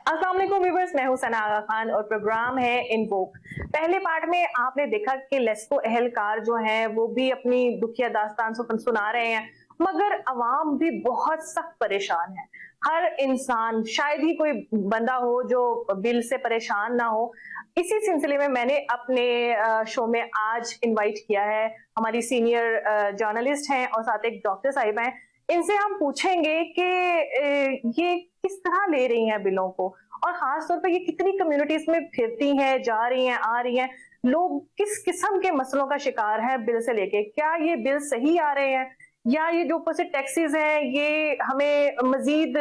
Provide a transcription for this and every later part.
अस्सलाम वालेकुम व्यूअर्स, मैं हूं सना आगा खान और प्रोग्राम है इनवोक। पहले पार्ट में आपने देखा कि लेस्को अहलकार जो हैं वो भी अपनी दुखिया दास्तान सुना रहे हैं, मगर अवाम भी बहुत सख्त परेशान है। हर इंसान, शायद ही कोई बंदा हो जो बिल से परेशान ना हो। इसी सिलसिले में मैंने अपने शो में आज इनवाइट किया है, हमारी सीनियर जर्नलिस्ट हैं और साथ एक डॉक्टर साहिबा हैं। इनसे हम पूछेंगे कि ये किस तरह ले रही हैं बिलों को, और खास तौर पे ये कितनी कम्युनिटीज में फिरती हैं, जा रही हैं, आ रही हैं, लोग किस किस्म के मसलों का शिकार है बिल से लेके। क्या ये बिल सही आ रहे हैं या ये जो ऊपर से टैक्सेस हैं ये हमें मजीद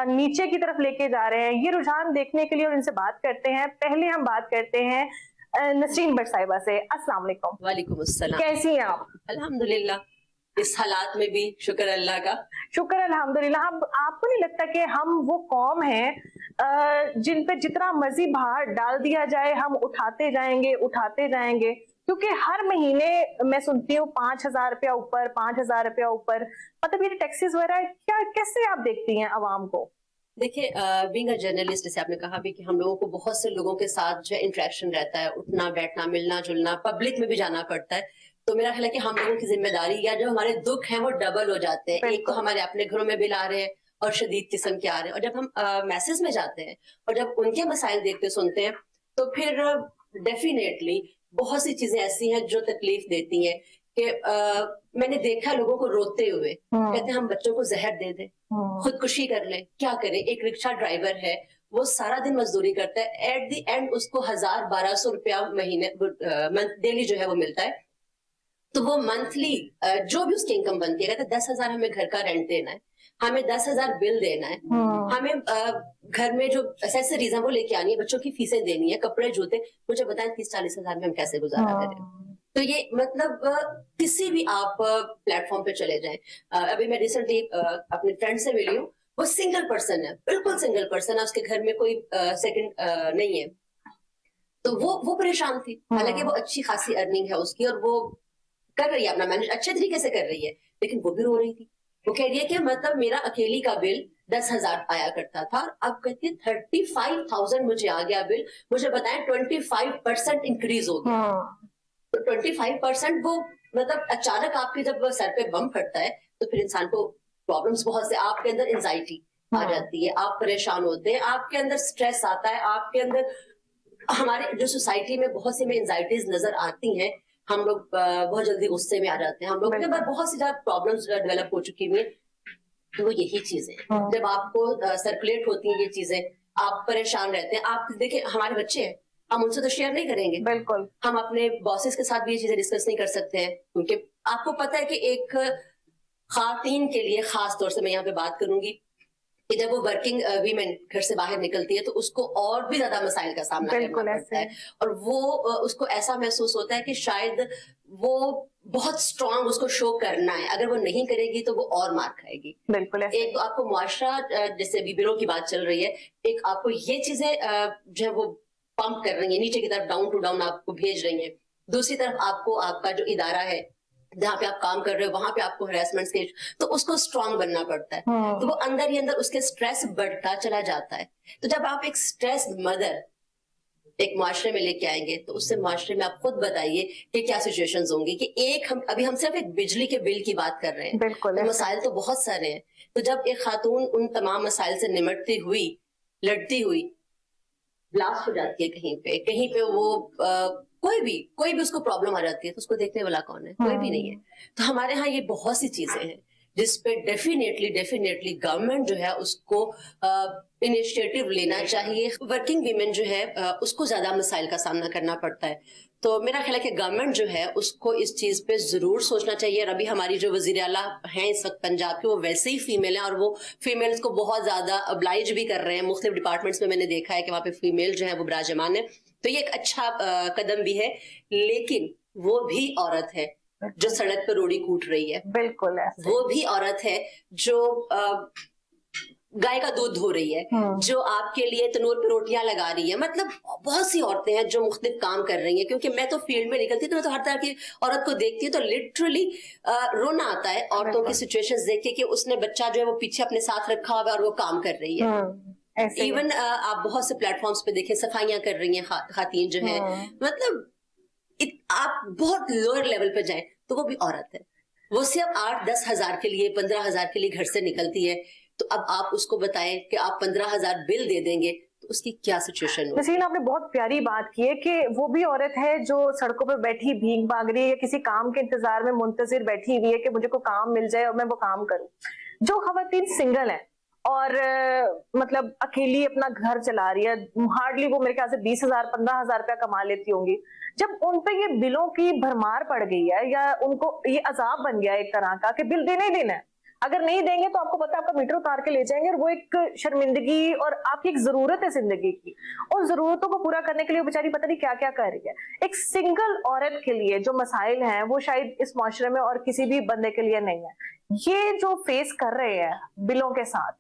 नीचे की तरफ लेके जा रहे हैं। ये रुझान देखने के लिए और इनसे बात करते हैं। पहले हम बात करते हैं नसरीन भट्ट साहिबा से। अस्सलाम वालेकुम। वालेकुम अस्सलाम। कैसी हैं आप? अल्हम्दुलिल्लाह, इस हालात में भी शुक्र अल्लाह का। शुक्र अल्हम्दुलिल्लाह। अब आपको नहीं लगता कि हम वो कौम हैं जिन पे जितना मर्जी भार डाल दिया जाए हम उठाते जाएंगे, क्योंकि हर महीने मैं सुनती हूँ 5,000 रुपया ऊपर, 5,000 रुपया ऊपर, मतलब ये टैक्सेस वगैरह। क्या कैसे आप देखती हैं आवाम को? देखिए, बीइंग अ जर्नलिस्ट, जैसे आपने कहा भी कि हम लोगों को बहुत से लोगों के साथ जो इंटरेक्शन रहता है, उठना बैठना, मिलना जुलना, पब्लिक में भी जाना पड़ता है। तो मेरा ख्याल है कि हम लोगों की जिम्मेदारी या जो हमारे दुख हैं वो डबल हो जाते हैं। एक तो हमारे अपने घरों में बिल आ रहे हैं और शदीद किस्म के आ रहे हैं, और जब हम मैसेज में जाते हैं और जब उनके मसाइल देखते सुनते हैं तो फिर डेफिनेटली बहुत सी चीजें ऐसी हैं जो तकलीफ देती हैं कि मैंने देखा लोगों को रोते हुए, कहते हैं हम बच्चों को जहर दे दें, खुदकुशी कर ले, क्या करें। एक रिक्शा ड्राइवर है, वो सारा दिन मजदूरी करता है, एट द एंड उसको 1,000-1,200 रुपया महीने डेली जो है वो मिलता है। तो वो मंथली जो भी उसकी इनकम बनती है, कहते 10,000 हमें घर का रेंट देना है, हमें 10,000 बिल देना है, हमें घर में जो एसेसरीज है वो लेके आनी है, बच्चों की फीसें देनी है, कपड़े जूते। मुझे बताएं 30-40 हजार में हम कैसे गुजारा करें। तो ये मतलब किसी भी आप प्लेटफॉर्म पे चले जाएं। अभी मैं रिसेंटली अपने फ्रेंड से मिली हूँ, वो सिंगल पर्सन है, बिल्कुल सिंगल पर्सन है, उसके घर में कोई सेकंड नहीं है। तो वो परेशान थी, हालांकि वो अच्छी खासी अर्निंग है उसकी और वो कर रही है अपना मैनेज, अच्छे तरीके से कर रही है, लेकिन वो भी रो रही थी। वो कह रही है कि मतलब मेरा अकेली का बिल 10,000 आया करता था, अब कहती है 35,000 मुझे आ गया बिल। मुझे बताएं 25% इंक्रीज हो गया। तो 25% वो मतलब अचानक आपके जब सर पे बम फटता है तो फिर इंसान को प्रॉब्लम्स बहुत से, आपके अंदर एंजाइटी आ जाती है, आप परेशान होते हैं, आपके अंदर स्ट्रेस आता है, आपके अंदर हमारे जो सोसाइटी में बहुत सी में एंजाइटीज नजर आती हैं, हम लोग बहुत जल्दी गुस्से में आ जाते हैं, हम लोग के बाद बहुत सी ज्यादा प्रॉब्लम्स डेवलप हो चुकी हुई है। तो वो यही चीजें जब आपको सर्कुलेट होती हैं ये चीजें, आप परेशान रहते हैं। आप देखिए हमारे बच्चे हैं, हम उनसे तो शेयर नहीं करेंगे, बिल्कुल हम अपने बॉसेस के साथ भी ये चीजें डिस्कस नहीं कर सकते हैं, क्योंकि आपको पता है कि एक खातून के लिए खास तौर से मैं यहाँ पे बात करूंगी कि जब वो वर्किंग वीमेन घर से बाहर निकलती है तो उसको और भी ज्यादा मसाइल का सामना करना पड़ता है, और वो उसको ऐसा महसूस होता है कि शायद वो बहुत स्ट्रांग उसको शो करना है, अगर वो नहीं करेगी तो वो और मार खाएगी। बिल्कुल। एक तो आपको मुआशरा, जैसे अभी बिलों की बात चल रही है, एक आपको ये चीजें जो है वो पंप कर रही है नीचे की तरफ, डाउन टू डाउन आपको भेज रही है। दूसरी तरफ आपको आपका जो इदारा है जहाँ पे आप काम कर रहे हो वहां पे आपको हरासमेंट के, तो उसको स्ट्रांग बनना पड़ता है। तो वो अंदर ही अंदर उसके स्ट्रेस बढ़ता चला जाता है। तो जब आप एक स्ट्रेस मदर एक मुआशरे में लेके आएंगे तो उससे मुआशरे में आप खुद बताइए कि क्या सिचुएशंस होंगी। कि एक हम सिर्फ एक बिजली के बिल की बात कर रहे हैं, तो मसाइल तो बहुत सारे हैं। तो जब एक खातून उन तमाम मसाइल से निमटती हुई, लड़ती हुई ब्लास्ट हो जाती है कहीं पे वो कोई भी उसको प्रॉब्लम आ जाती है तो उसको देखने वाला कौन है? कोई भी नहीं है। तो हमारे यहाँ ये बहुत सी चीजें हैं जिसपे डेफिनेटली गवर्नमेंट जो है उसको इनिशिएटिव लेना चाहिए। वर्किंग वीमेन जो है उसको ज्यादा मसाइल का सामना करना पड़ता है, तो मेरा ख्याल है कि गवर्नमेंट जो है उसको इस चीज पे जरूर सोचना चाहिए। और अभी हमारी जो वजीर आला हैं इस वक्त पंजाब के, वो वैसे ही फीमेल है और वो फीमेल्स को बहुत ज्यादा अब्लाइज भी कर रहे हैं। मुख्तलिफ डिपार्टमेंट्स में मैंने देखा है कि वहाँ पे फीमेल जो है वो विराजमान है, तो ये एक अच्छा कदम भी है। लेकिन वो भी औरत है जो सड़क पर रोड़ी कूट रही है, बिल्कुल वो भी औरत है जो गाय का दूध धो रही है, जो आपके लिए तनूर पे रोटियां लगा रही है। मतलब बहुत सी औरतें हैं जो मुख्तलिफ काम कर रही हैं। क्योंकि मैं तो फील्ड में निकलती तो मैं तो हर तरह की औरत को देखती हूँ तो लिटरली रोना आता है औरतों की सिचुएशंस देख के कि उसने बच्चा जो है वो पीछे अपने साथ रखा हुआ है और वो काम कर रही है। ऐसे ही है। इवन आप बहुत से प्लेटफॉर्म्स पे देखें, सफाइयां कर रही हैं खातन जो है, मतलब आप बहुत लोअर लेवल पे जाएं तो वो भी औरत है, वो सिर्फ 8-10 हजार के लिए, 15 हजार के लिए घर से निकलती है। तो अब आप उसको बताएं कि आप 15,000 बिल दे देंगे तो उसकी क्या सिचुएशन हो। नसीन, आपने बहुत प्यारी बात की है कि वो भी औरत है जो सड़कों पर बैठी भीख मांग रही है या किसी काम के इंतजार में मुंतजिर बैठी हुई है कि मुझे कोई काम मिल जाए और मैं वो काम करूं। जो खवातीन सिंगल है और मतलब अकेली अपना घर चला रही है, हार्डली वो मेरे ख्याल से 20,000 15,000 रुपया कमा लेती होंगी, जब उन पे ये बिलों की भरमार पड़ गई है या उनको ये अजाब बन गया एक तरह का कि बिल देना ही देना है, अगर नहीं देंगे तो आपको पता है आपका मीटर उतार के ले जाएंगे, और वो एक शर्मिंदगी और आपकी एक जरूरत है जिंदगी की, उन जरूरतों को पूरा करने के लिए वो बेचारी पता नहीं क्या क्या कर रही है। एक सिंगल औरत के लिए जो मसाइल हैं वो शायद इस माशरे में और किसी भी बंदे के लिए नहीं है। ये जो फेस कर रहे हैं बिलों के साथ,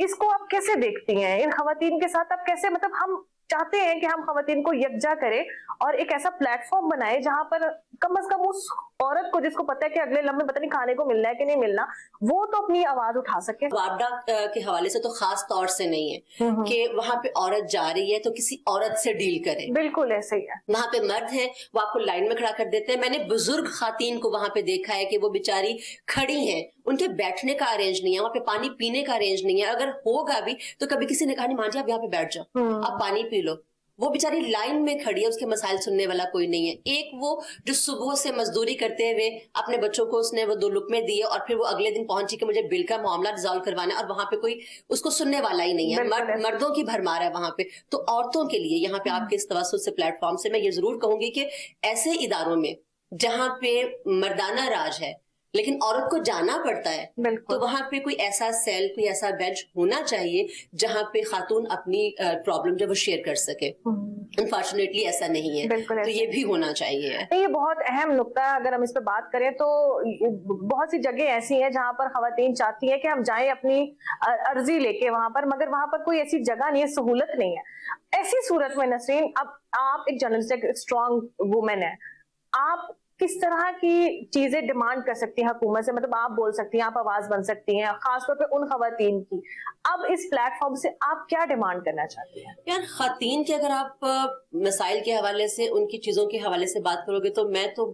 इसको आप कैसे देखती हैं? इन खवातीन के साथ आप कैसे, मतलब हम चाहते हैं कि हम खवातीन को यकजा करें और एक ऐसा प्लेटफॉर्म बनाए जहां पर कम से कम उस औरत को जिसको पता है कि अगले लम्हे पता नहीं खाने को मिलना है कि नहीं मिलना, वो तो अपनी आवाज उठा सके। वारदा के हवाले से तो खास तौर से नहीं है कि वहां पे औरत जा रही है तो किसी औरत से डील करें, बिल्कुल ऐसे ही है। वहां पे मर्द है वो आपको लाइन में खड़ा कर देते हैं। मैंने बुजुर्ग खातन को वहां पे देखा है कि वो बेचारी खड़ी हैं, उनके बैठने का अरेंज नहीं है, वहां पे पानी पीने का अरेंज नहीं है, अगर होगा भी तो कभी किसी ने कहा नहीं मां जी आप यहाँ पे बैठ जाओ, आप पानी पी लो। वो बेचारी लाइन में खड़ी है, उसके मसाइल सुनने वाला कोई नहीं है। एक वो जो सुबह से मजदूरी करते हुए अपने बच्चों को उसने वो 2 लुकमे दिए और फिर वो अगले दिन पहुंची कि मुझे बिल का मामला रिजॉल्व करवाना है, और वहां पे कोई उसको सुनने वाला ही नहीं है। मर्दों की भरमार है वहां पे। तो औरतों के लिए यहाँ पे आपके इस तवज्जुह से प्लेटफॉर्म से मैं ये जरूर कहूंगी कि ऐसे इदारों में जहां पे मर्दाना राज है लेकिन औरत को जाना पड़ता है, तो वहां पे कोई ऐसा सेल, कोई ऐसा बेंच होना चाहिए जहां पे खातून अपनी प्रॉब्लम जो वो शेयर कर सके। अनफॉर्चुनेटली ऐसा नहीं है, तो ये भी होना चाहिए। ये बहुत अहम नुक्ता है। अगर हम इस पे बात करें तो बहुत सी जगह ऐसी हैं जहां पर खवातीन चाहती हैं कि हम जाएं अपनी अर्जी लेके वहां पर, मगर वहां पर कोई ऐसी जगह नहीं है, सहूलत नहीं है। ऐसी सूरत में नसरीन, अब आप एक जर्नलिस्ट, एक स्ट्रॉन्ग वुमेन है, आप किस तरह की चीजें डिमांड कर सकती हैं हुकूमत से? मतलब आप बोल सकती हैं, आप आवाज बन सकती हैं, खासतौर पे उन खवातीन की। अब इस प्लेटफॉर्म से आप क्या डिमांड करना चाहती हैं? यार खातन के अगर आप मसाइल के हवाले से, उनकी चीजों के हवाले से बात करोगे तो मैं तो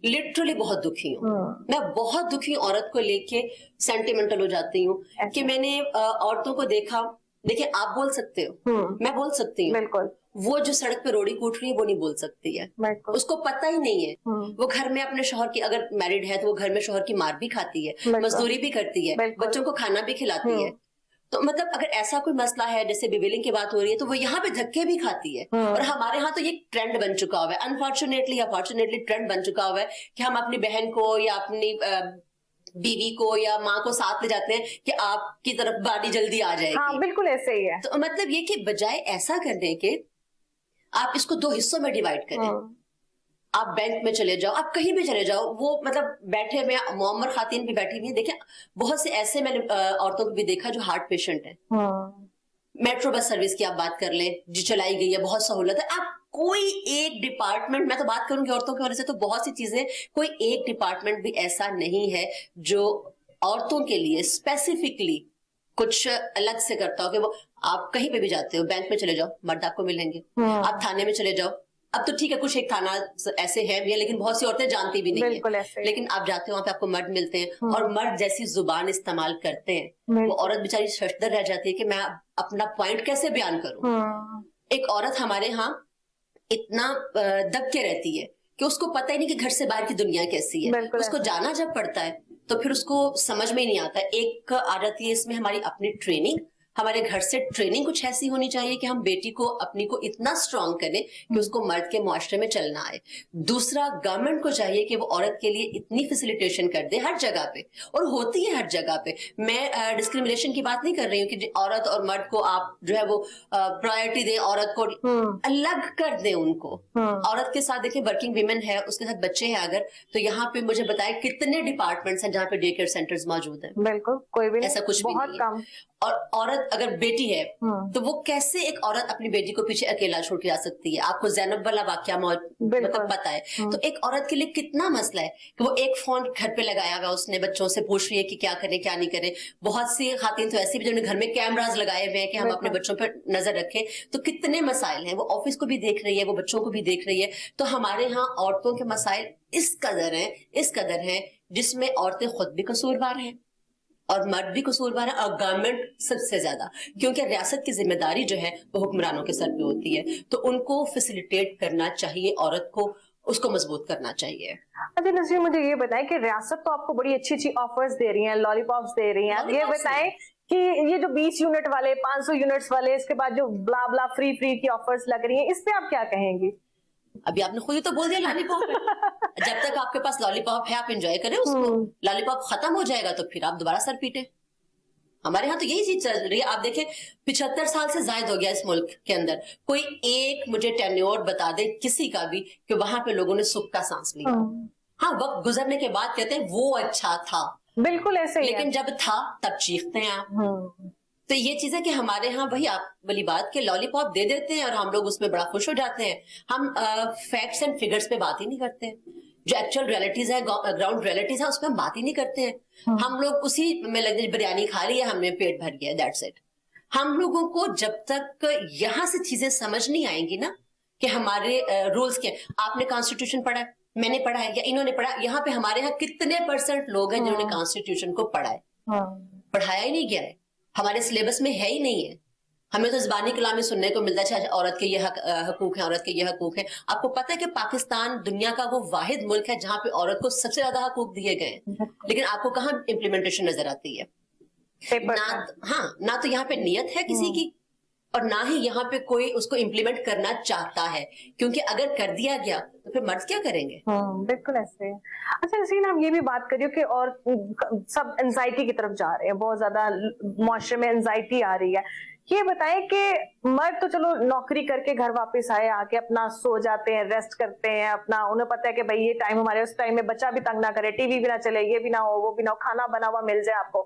लिटरली बहुत दुखी हूँ। मैं बहुत दुखी औरत को लेके सेंटिमेंटल हो जाती हूँ कि मैंने औरतों को देखा। देखिए आप बोल सकते हो, मैं बोल सकती हूँ, बिल्कुल। वो जो सड़क पे रोड़ी कूट रही है वो नहीं बोल सकती है, उसको पता ही नहीं है। वो घर में अपने शौहर की, अगर मैरिड है तो वो घर में शौहर की मार भी खाती है, मजदूरी भी करती है, बच्चों को खाना भी खिलाती है। तो मतलब अगर ऐसा कोई मसला है, जैसे बिविलिंग की बात हो रही है, तो वो यहाँ पे धक्के भी खाती है। और हमारे यहाँ तो ये ट्रेंड बन चुका हुआ है, अनफॉर्चुनेटली ट्रेंड बन चुका हुआ है कि हम अपनी बहन को या अपनी बीवी को या माँ को साथ ले जाते हैं कि आपकी तरफ गाड़ी जल्दी आ जाएगी। हाँ, बिल्कुल ऐसे ही है। तो मतलब ये कि बजाय ऐसा करने के आप इसको 2 हिस्सों में डिवाइड करें। आप बैंक में चले जाओ, आप कहीं भी चले जाओ, वो मतलब बैठे हुए मोहम्मद खातन भी बैठी हुई है। देखिए बहुत से ऐसे मैंने औरतों को भी देखा जो हार्ट पेशेंट है। मेट्रो बस सर्विस की आप बात कर ले, जो चलाई गई है, बहुत सहूलत है। आप कोई एक डिपार्टमेंट, मैं तो बात करूंगी औरतों की वजह से तो बहुत सी चीजें, कोई एक डिपार्टमेंट भी ऐसा नहीं है जो औरतों के लिए स्पेसिफिकली कुछ अलग से करता हो कि वो, आप कहीं पे भी जाते हो, बैंक में चले जाओ मर्द आपको मिलेंगे, आप थाने में चले जाओ, अब तो ठीक है कुछ एक थाना ऐसे है भी है, लेकिन बहुत सी औरतें जानती भी नहीं है, लेकिन आप जाते हो वहां पे आपको मर्द मिलते हैं और मर्द जैसी जुबान इस्तेमाल करते हैं, वो औरत बेचारी शर्मदर रह जाती है कि मैं अपना पॉइंट कैसे बयान करूं। एक औरत हमारे यहाँ इतना दब के रहती है कि उसको पता ही नहीं कि घर से बाहर की दुनिया कैसी है। उसको जाना जब पड़ता है तो फिर उसको समझ में ही नहीं आता। एक आ जाती है इसमें हमारी अपनी ट्रेनिंग, हमारे घर से ट्रेनिंग कुछ ऐसी होनी चाहिए कि हम बेटी को अपनी को इतना स्ट्रांग करें कि उसको मर्द के मुआशरे में चलना आए। दूसरा, गवर्नमेंट को चाहिए कि वो औरत के लिए इतनी फैसिलिटेशन कर दे हर जगह पे, और होती है हर जगह पे। मैं डिस्क्रिमिनेशन की बात नहीं कर रही हूँ कि औरत और मर्द को आप जो है वो प्रायोरिटी दें, औरत को अलग कर दें उनको। औरत के साथ देखिए वर्किंग वीमेन है, उसके साथ बच्चे हैं अगर, तो यहाँ पे मुझे बताए कितने डिपार्टमेंट्स हैं जहाँ पे डे केयर सेंटर्स मौजूद है। बिल्कुल, कोई भी ऐसा कुछ भी नहीं है। और औरत अगर बेटी है तो वो कैसे एक औरत अपनी बेटी को पीछे अकेला छोड़ के जा सकती है? आपको ज़ैनब वाला वाकया मतलब पता है, तो एक औरत के लिए कितना मसला है कि वो एक फोन घर पे लगाया हुआ, उसने बच्चों से पूछ रही है कि क्या करे क्या नहीं करे। बहुत सी खातिन तो ऐसी भी जिन्होंने घर में कैमराज लगाए हुए हैं कि हम अपने बच्चों पर नजर रखें, तो कितने मसाइल हैं। वो ऑफिस को भी देख रही है, वो बच्चों को भी देख रही है। तो हमारे यहाँ औरतों के मसाइल इस कदर हैं जिसमें औरतें खुद भी कसूरवार हैं और मर्द भी कसूरवार है, और गवर्नमेंट सबसे ज्यादा, क्योंकि रियासत की जिम्मेदारी जो है वो हुक्मरानों के सर पे होती है। तो उनको फैसिलिटेट करना चाहिए, औरत को उसको मजबूत करना चाहिए। अच्छा नसरीन, मुझे ये बताएं कि रियासत तो आपको बड़ी अच्छी अच्छी ऑफर्स दे रही है, लॉलीपॉप्स दे रही हैं, ये बताएं कि ये जो 20 यूनिट वाले, 500 यूनिट्स वाले, इसके बाद जो ब्ला ब्ला फ्री की ऑफर्स लग रही हैं, इस पे आप क्या कहेंगी? अभी आपने खुद ही तो बोल दिया लॉलीपॉप है। जब तक आपके पास लॉलीपॉप है आप एंजॉय करें उसको, लॉलीपॉप खत्म हो जाएगा तो फिर आप दोबारा सर पीटे। हमारे यहाँ तो यही चीज चल रही है। आप देखें 75 साल से ज्यादा हो गया इस मुल्क के अंदर, कोई एक मुझे टेन्योर बता दे किसी का भी कि वहां पे लोगों ने सुख का सांस लिया। हाँ, वक्त गुजरने के बाद कहते हैं वो अच्छा था, बिल्कुल ऐसे ही लेकिन जब था तब चीखते हैं आप। तो ये चीज है कि हमारे यहाँ वही आप वाली बात के लॉलीपॉप दे देते हैं और हम लोग उसमें बड़ा खुश हो जाते हैं। हम फैक्ट्स एंड फिगर्स पे बात ही नहीं करते हैं, जो एक्चुअल रियलिटीज है, ग्राउंड रियलिटीज है, उस पर हम बात ही नहीं करते हैं। हम लोग उसी में लगे बिरयानी खा ली है, हमने पेट भर गया, दैट्स इट। हम लोगों को जब तक यहाँ से चीजें समझ नहीं आएंगी ना कि हमारे रूल्स के, आपने कॉन्स्टिट्यूशन पढ़ा है, मैंने पढ़ा है, या इन्होंने पढ़ा, यहाँ पे हमारे यहाँ कितने % लोग हैं जिन्होंने कॉन्स्टिट्यूशन को पढ़ा है? पढ़ाया ही नहीं गया है, हमारे सिलेबस में है ही नहीं है। हमें तो ज़बानी कलामी सुनने को मिलता है, औरत के ये हकूक हैं, औरत के ये हकूक हैं। आपको पता है कि पाकिस्तान दुनिया का वो वाहिद मुल्क है जहां पे औरत को सबसे ज्यादा हकूक दिए गए हैं, लेकिन आपको कहाँ इम्प्लीमेंटेशन नजर आती है? ना तो यहाँ पे नियत है किसी की, और ना ही यहाँ पे कोई उसको इम्प्लीमेंट करना चाहता है, क्योंकि अगर कर दिया गया तो फिर मर्द क्या करेंगे? बिल्कुल ऐसे। अच्छा नसीन, आप ये भी बात करिए कि और सब एंजाइटी की तरफ जा रहे हैं, बहुत ज्यादा मुआशरे में एंजाइटी आ रही है। ये बताएं कि मर्द तो चलो नौकरी करके घर वापस आए, आके अपना सो जाते हैं, रेस्ट करते हैं अपना, उन्हें पता है कि भाई ये टाइम हमारे, उस टाइम में बच्चा भी तंग ना करे, टीवी भी ना चले, ये भी ना हो, वो भी ना हो, खाना बना हुआ मिल जाए आपको।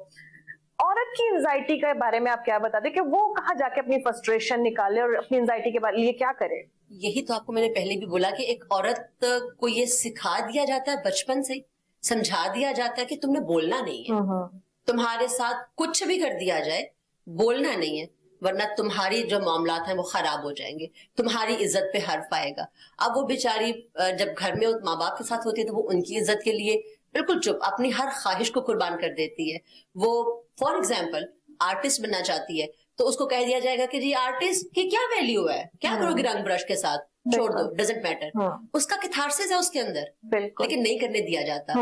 औरत की एंजाइटी के बारे में आप क्या बताते कि वो कहाँ जाके अपनी फ्रस्ट्रेशन निकाले और अपनी एंजाइटी के बारे में क्या करे? यही तो आपको मैंने पहले भी बोला कि एक औरत को ये सिखा दिया जाता है, बचपन से समझा दिया जाता है कि तुमने बोलना नहीं है, तुम्हारे साथ कुछ भी कर दिया जाए बोलना नहीं है, वरना तुम्हारी जो मामलात हैं वो खराब हो जाएंगे, तुम्हारी इज्जत पे हर्फ आएगा। अब वो बेचारी जब घर में माँ बाप के साथ होती है तो वो उनकी इज्जत के लिए बिल्कुल चुप, अपनी हर ख्वाहिश को कुर्बान कर देती है। वो फॉर एग्जाम्पल आर्टिस्ट बनना चाहती है तो उसको कह दिया जाएगा कि जी आर्टिस्ट की क्या वैल्यू है, क्या करोगे रंग ब्रश के साथ, छोड़ दो, डजंट मैटर। उसका कैथारसिस है उसके अंदर, लेकिन नहीं करने दिया जाता।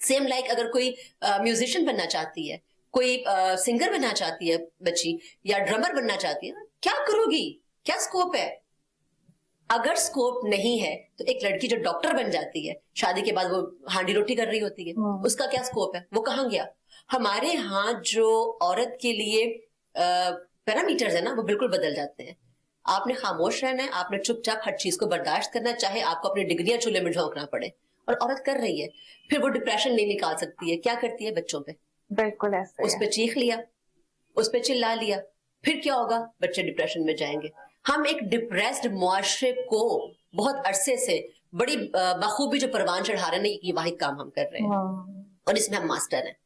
सेम लाइक अगर कोई म्यूजिशियन बनना चाहती है, कोई सिंगर बनना चाहती है बच्ची, या ड्रमर बनना चाहती है, क्या करोगी, क्या स्कोप है? अगर स्कोप नहीं है तो एक लड़की जो डॉक्टर बन जाती है, शादी के बाद वो हांडी रोटी कर रही होती है, उसका क्या स्कोप है, वो कहाँ गया? हमारे यहाँ जो औरत के लिए पैरामीटर्स है ना, वो बिल्कुल बदल जाते हैं। आपने खामोश रहना है, आपने चुपचाप हर चीज को बर्दाश्त करना, चाहे आपको अपनी डिग्रियां चूल्हे में झोंकना पड़े। और औरत कर रही है, फिर वो डिप्रेशन नहीं निकाल सकती है, क्या करती है? बच्चों पे, बिल्कुल ऐसे, उस पे चीख लिया, उस पे चिल्ला लिया, फिर क्या होगा? बच्चे डिप्रेशन में जाएंगे। हम एक डिप्रेस्ड मुआशरे को बहुत अरसे से बड़ी बखूबी जो परवान चढ़ा रहे हैं, ये वाहिद काम हम कर रहे हैं और इसमें हम मास्टर हैं।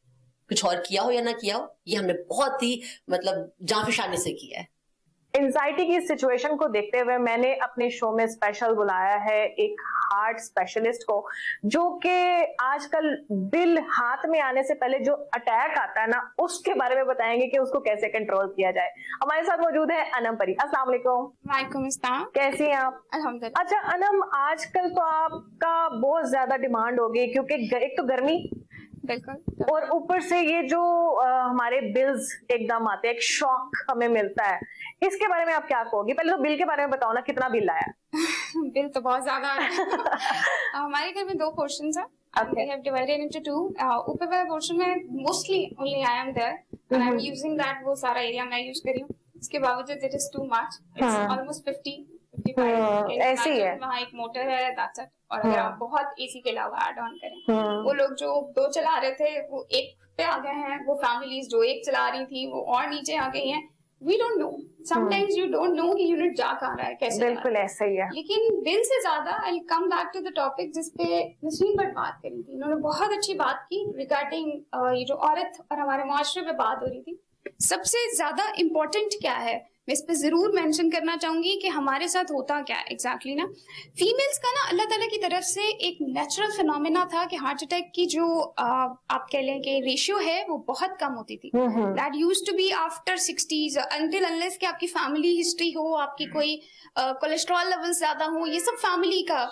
कुछ और किया हो या ना किया हो, ये हमने बहुत ही मतलब जांफशानी से किया है। एंजाइटी की सिचुएशन को देखते हुए मैंने अपने शो में स्पेशल बुलाया है एक हार्ट स्पेशलिस्ट को, जो कि आजकल दिल हाथ में आने से पहले जो अटैक आता है ना, उसके बारे में बताएंगे कि उसको कैसे कंट्रोल किया जाए। हमारे साथ मौजूद है अनम परी। अस्सलाम वालेकुम। वालेकुम अस्सलाम। कैसी हैं आप? अल्हम्दुलिल्लाह। अच्छा अनम, आजकल तो आपका बहुत ज्यादा डिमांड होगी, क्योंकि एक तो गर्मी, बिल्कुल, और ऊपर से ये जो हमारे बिल्स एकदम आते हैं, एक शॉक हमें मिलता है, इसके बारे में आप क्या कहोगी? पहले तो बिल के बारे में बताओ ना, कितना बिल आया? बिल तो बहुत ज्यादा आ रहा है। हमारे घर में 2 पोर्शंस हैं, we have divided into 2. ऊपर वाला पोर्शन में mostly only I am there and I'm using that, वो सारा एरिया मैं यूज कर रही हूँ। इसके बावजूद it is too much, it's almost 50-55। ऐसे ही है। वहाँ एक मोटर है, that's it, और अगर आप बहुत एसी के अलावा ऐड ऑन करें, वो लोग जो 2 चला रहे थे वो 1 पे आ गए हैं, वो फैमिलीज जो 1 चला रही थी वो और नीचे आ गई हैं. We don't know. Sometimes you don't know कि यूनिट जा कहाँ रहा है, कैसे. बिल्कुल ऐसा ही है. लेकिन दिल से ज्यादा I'll come back to the topic जिस पे नसीम भट्ट बात करी थी. उन्होंने बहुत अच्छी बात की रिगार्डिंग ये जो औरत और हमारे मुआशरे पे बात हो रही थी. सबसे ज्यादा इम्पोर्टेंट क्या है, मैं इस पे जरूर मेंशन करना चाहूंगी कि हमारे साथ होता क्या है एग्जैक्टली ना. फीमेल्स का ना अल्लाह ताला की तरफ से एक नेचुरल फिनोमेना था कि हार्ट अटैक की जो आप कह लें कि रेशियो है वो बहुत कम होती थी. That used to be after 60s until unless कि आपकी फैमिली हिस्ट्री हो, आपकी कोई कोलेस्ट्रॉल लेवल ज्यादा हो, ये सब फैमिली का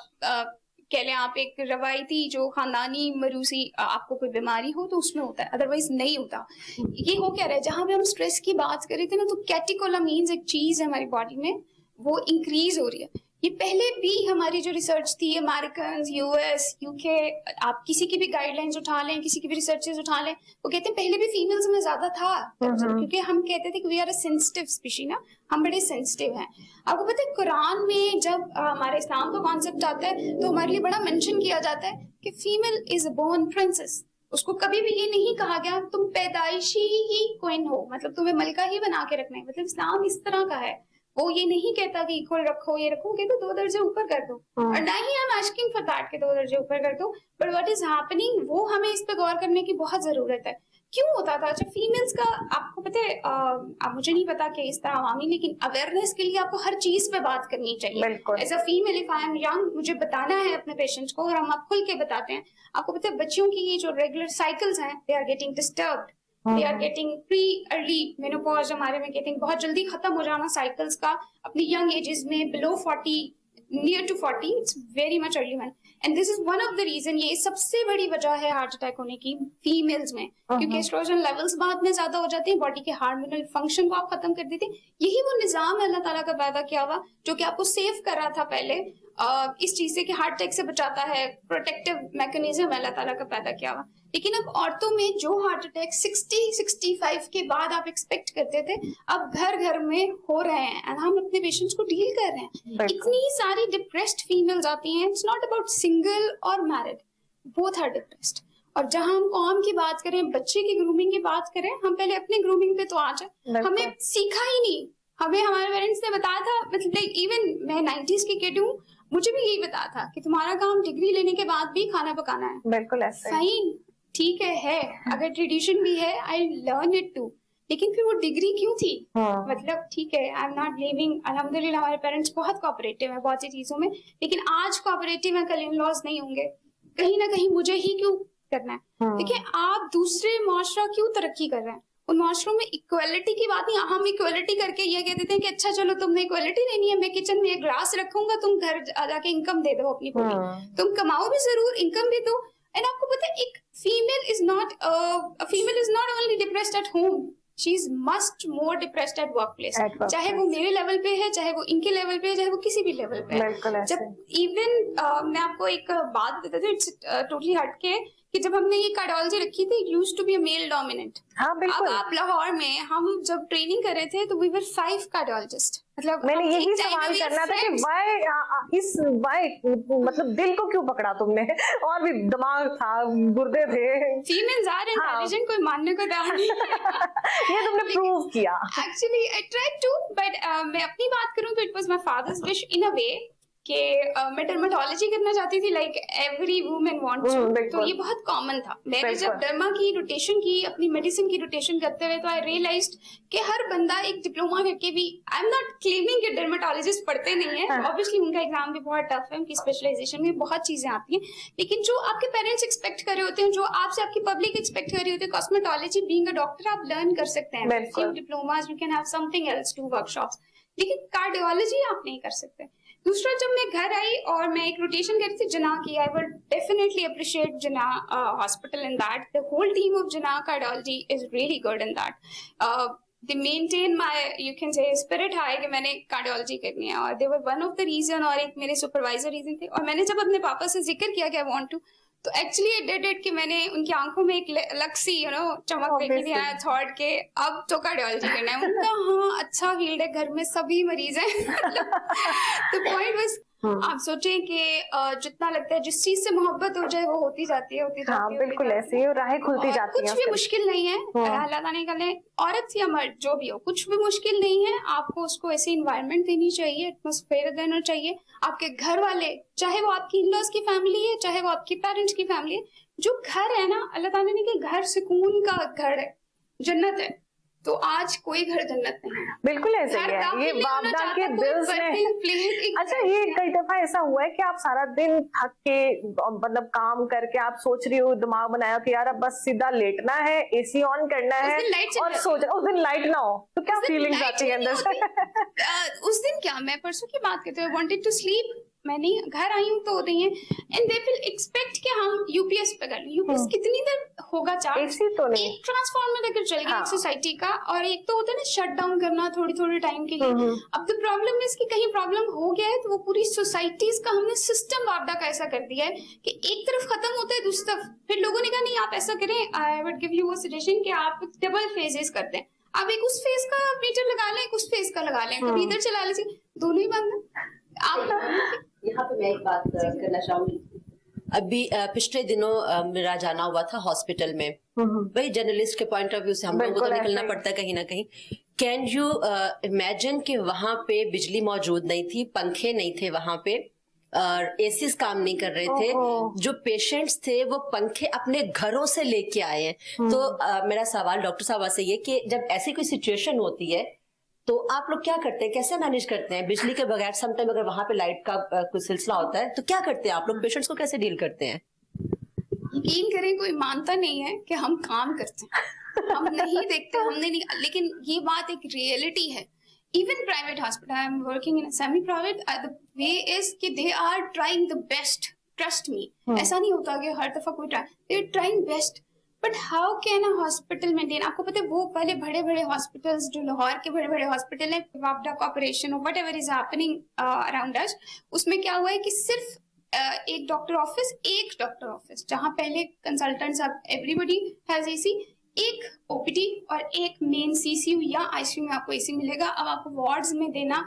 कह लें आप एक रवायती जो खानदानी मरूसी आपको कोई बीमारी हो तो उसमें होता है, अदरवाइज नहीं होता. ये हो क्या रहा है, जहां पे हम स्ट्रेस की बात कर रहे थे ना, तो कैटेकोलामीन्स एक चीज है हमारी बॉडी में, वो इंक्रीज हो रही है. ये पहले भी हमारी जो रिसर्च थी, अमेरिकन, यूएस, यूके, आप किसी की भी गाइडलाइंस उठा लें, किसी की भी रिसर्चेस उठा लें, वो कहते हैं पहले भी फीमेल्स में ज्यादा था, क्योंकि हम कहते थे कि we are a sensitive species ना, हम बड़े सेंसिटिव हैं. आपको पता है कुरान में जब हमारे इस्लाम का कॉन्सेप्ट आता है तो हमारे लिए बड़ा मेंशन किया जाता है कि female is a born princess. उसको कभी भी ये नहीं कहा गया तुम पैदाइशी ही क्वीन हो, मतलब तुम्हें मलका ही बना के रखना है. मतलब इस्लाम इस तरह का है, वो ये नहीं कहता कि इक्वल रखो, ये रखो, कहते 2 दर्जे ऊपर कर दो. और ना ही I am asking for that के 2 दर्जे ऊपर कर दो, बट व्हाट इज हैपनिंग वो हमें इस पे गौर करने की बहुत जरूरत है. क्यों होता था? अच्छा, फीमेल्स का आपको पता है, अब मुझे नहीं पता कि इस तरह आवामी, लेकिन अवेयरनेस के लिए आपको हर चीज पे बात करनी चाहिए. As a female if I am young, मुझे बताना है अपने पेशेंट्स को, और हम आप खुल के बताते हैं. आपको पता है बच्चियों की ये जो रेगुलर साइकिल्स हैं, they are getting disturbed, they are getting pre early menopause, हमारे में कहते हैं बहुत जल्दी खत्म हो जाना साइकिल्स का अपनी यंग एजेस में, below 40, near to 40, it's very much early one. And this is one of the reason, ये सबसे बड़ी वजह है हार्ट अटैक होने की फीमेल्स में, क्योंकि एस्ट्रोजन लेवल्स बाद में ज्यादा हो जाते हैं, बॉडी के हार्मोनल फंक्शन को आप खत्म कर देते हैं. यही वो निजाम है अल्लाह ताला का पैदा किया हुआ, जो कि आपको सेव कर रहा था पहले इस चीज से कि हार्ट अटैक से बचाता है, प्रोटेक्टिव मैकेनिज्म अल्लाह ताला का पैदा किया हुआ. लेकिन अब औरतों में जो हार्ट अटैक 60-65 के बाद आप एक्सपेक्ट करते थे, अब घर घर में हो रहे हैं, और हम अपने पेशेंट्स को डील कर रहे हैं. इतनी सारी डिप्रेस्ड फीमेल्स आती हैं. इट्स नॉट अबाउट सिंगल और मैरिड, बोथ आर डिप्रेस्ड. और जहां हम कौम की बात करें, बच्चे की ग्रूमिंग की बात करें, हम पहले अपने ग्रूमिंग पे तो आ जाए. हमने सीखा ही नहीं, हमें हमारे पेरेंट्स ने बताया था, मतलब इवन मैं 90s की किड हूँ, मुझे भी यही बताया था कि तुम्हारा काम डिग्री लेने के बाद भी खाना पकाना है. बिल्कुल ऐसा. फाइन, ठीक है अगर ट्रेडिशन भी है, आई लर्न इट टू. लेकिन फिर वो डिग्री क्यों थी? मतलब ठीक है, आई एम नॉट ब्लेमिंग, अल्हम्दुलिल्लाह हमारे पेरेंट्स बहुत कोऑपरेटिव है बहुत सी चीजों में, लेकिन आज कोऑपरेटिव है, कल इन लॉज नहीं होंगे. कहीं ना कहीं मुझे ही क्यों करना है? देखिए, आप दूसरे मुआशरा क्यों तरक्की कर रहे हैं, उन मुआशरों में इक्वालिटी की बात नहीं. हम इक्वालिटी करके ये कह देते हैं कि अच्छा चलो तुमने इक्वालिटी लेनी है, मैं किचन में एक ग्लास रखूंगा, तुम घर जाके इनकम दे दो अपनी पूरी, तुम कमाओ भी जरूर, इनकम भी दो. एंड आपको पता है, एक female is not only depressed at home, she is must more depressed at work place. चाहे वो मेरे लेवल पे है, चाहे वो इनके लेवल पे है, चाहे वो किसी भी लेवल पे है. जब इवन मैं आपको एक बात बताती हूँ, इट्स टोटली हटके, कि जब हमने ये कार्डियोलॉजी रखी थी, it used to be a male dominant. अब आप लाहौर में हम जब ट्रेनिंग कर रहे थे तो वी वर 5 कार्डियोलॉजिस्ट. मतलब मैंने यही सवाल करना था कि व्हाई मतलब दिल को क्यों पकड़ा तुमने? और भी दिमाग था, गुर्दे थे. फीमेल्स आर इंटेलिजेंट, कोई मानने को तैयार नहीं. ये तुमने प्रूव किया. Actually I tried to, but मैं अपनी बात करूं तो it was my father's wish in a way कि मैं डर्मेटोलॉजी करना चाहती थी, लाइक एवरी वुमन वांट्स. तो ये बहुत कॉमन था. मैंने जब डर्मा की रोटेशन की, अपनी मेडिसिन की रोटेशन करते हुए, तो आई रियलाइज्ड कि हर बंदा एक डिप्लोमा करके भी, आई एम नॉट क्लेमिंग कि डर्मेटोलॉजिस्ट पढ़ते नहीं है, ऑब्वियसली उनका एग्जाम भी बहुत टफ है, उनकी स्पेशलाइजेशन में बहुत चीजें आती हैं, लेकिन जो आपके पेरेंट्स एक्सपेक्ट कर रहे होते हैं, जो आपसे आपकी पब्लिक एक्सपेक्ट कर रही होती है, कॉस्मेटोलॉजी बीइंग अ डॉक्टर आप लर्न कर सकते हैं, few diplomas, you can have something else, 2 workshops, लेकिन कार्डियोलॉजी आप नहीं कर सकते. दूसरा, जब मैं घर आई और मैं एक रोटेशन कर रही थी जिन्ना की, I would definitely appreciate Jinnah hospital in that. The whole team of Jinnah cardiology is really good in that. They maintain my, you can say, spirit high कि मैंने कार्डियोलॉजी करनी है, और they were one of the reason, और एक मेरे supervisor reason थे. और मैंने जब अपने पापा से जिक्र किया कि आई वांट टू, तो एक्चुअली इट डिड इट कि मैंने उनकी आंखों में एक अलग सी चमक देखी थी. आई थॉट के अब तो कार्डियोलॉजी करना है. उनका हाँ अच्छा फील्ड है, घर में सभी मरीज हैं. द पॉइंट वाज आप सोचें कि जितना लगता है जिस चीज से मोहब्बत हो जाए वो होती जाती है, होती हाँ जाती है, होती बिल्कुल जाती ऐसे ही, और राहें खुलती और जाती कुछ हैं भी फिर। मुश्किल नहीं है। अल्लाह ताला ने कहा औरत या मर्द जो भी हो, कुछ भी मुश्किल नहीं है। आपको उसको ऐसी इन्वायरमेंट देनी चाहिए, एटमॉस्फेयर देना चाहिए। आपके घर वाले, चाहे वो आपकी इन-लॉज की फैमिली है, चाहे वो आपकी पेरेंट्स की फैमिली है, जो घर है ना, अल्लाह ताला ने कहा घर सुकून का घर है, जन्नत है। तो आज कोई घर जन्नत नहीं है। बिल्कुल ऐसे ही घर है, दाखिल ये नहीं होना वापदा के चाहता, कोई दिल्स में। birthing plate एक अच्छा, ये कई दफा ऐसा हुआ है कि आप सारा दिन थक के मतलब काम करके आप सोच रही हो, दिमाग बनाया कि यार अब बस सीधा लेटना है, एसी ऑन करना उस है दिन लाइट चली और जाती सो जाओ, उस दिन लाइट ना हो तो क्या उस दिन फीलिंग्स लाइट आती है ही अंदर नहीं से? उस दिन क्या, मैं परसों की बात करते हुए वांटेड टू स्लीप, मैं नहीं घर आई हूँ तो हो रही है, एंड दे विल एक्सपेक्ट कि हम यूपीएस पे कर लें। यूपीएस कितनी देर होगा चार्ज? एसी तो नहीं। एक ट्रांसफार्मर लेकर चल गया हाँ। एक सोसाइटी का, और एक तो होता है ना शट डाउन करना थोड़ी थोड़ी टाइम के लिए। अब द प्रॉब्लम इज कि कहीं प्रॉब्लम हो गया है तो वो पूरी सोसाइटीज का हमने सिस्टम वापदा का ऐसा कर दिया है कि एक तरफ खत्म होता है दूसरी तरफ, फिर लोगों ने कहा नहीं आप ऐसा करें, I would give you a suggestion कि आप डबल फेजेस करते हैं। आप एक उस फेज का मीटर लगा लें, एक उस फेज का लगा लें, कभी इधर चला लीजिए, दोनों ही बंद है। आप यहाँ पे मैं एक बात करना चाहूंगी। अभी पिछले दिनों मेरा जाना हुआ था हॉस्पिटल में, वही जर्नलिस्ट के पॉइंट ऑफ व्यू से हम लोगों को तो बिल्कुल निकलना ऐसे ही। पड़ता है कहीं ना कहीं। कैन यू इमेजिन कि वहां पे बिजली मौजूद नहीं थी, पंखे नहीं थे वहां पे, और एसीज काम नहीं कर रहे थे। ओहो। जो पेशेंट्स थे वो पंखे अपने घरों से लेके आए हैं। तो मेरा सवाल डॉक्टर साहब से ये कि जब ऐसी कोई सिचुएशन होती है तो आप लोग क्या करते हैं, कैसे मैनेज करते हैं बिजली के बगैर? समटाइम अगर वहां पे लाइट का कोई सिलसिला होता है तो क्या करते हैं आप लोग, पेशेंट्स को कैसे डील करते हैं? यकीन करें कोई मानता नहीं है कि हम काम करते हैं, हम नहीं देखते, हमने नहीं, लेकिन ये बात एक रियलिटी है। Even private hospital, I am working in semi private, the way is कि they are trying the best, trust me. ऐसा नहीं होता कि हर दफा कोई they are trying best, but how can a hospital maintain? आपको पता है वो पहले बड़े बड़े हॉस्पिटल्स जो लाहौर के बड़े बड़े हॉस्पिटल है, वापडा कॉर्पोरेशन और whatever is happening around us, उसमें क्या हुआ है कि सिर्फ एक डॉक्टर ऑफिस जहां पहले कंसल्टेंट्स, अब एवरीबडी हैज एसी, एक ओपीडी और एक मेन सीसीयू या आईसीयू में आपको एसी मिलेगा। अब आपको वार्ड्स में देना,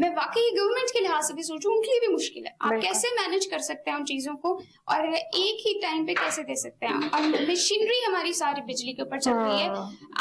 मैं वाकई गवर्नमेंट के लिहाज से भी सोचूं, उनके लिए भी मुश्किल है। आप बिल्कुल। कैसे मैनेज कर सकते हैं उन चीजों को, और एक ही टाइम पे कैसे दे सकते हैं? और मशीनरी हमारी सारी बिजली के ऊपर चल रही है।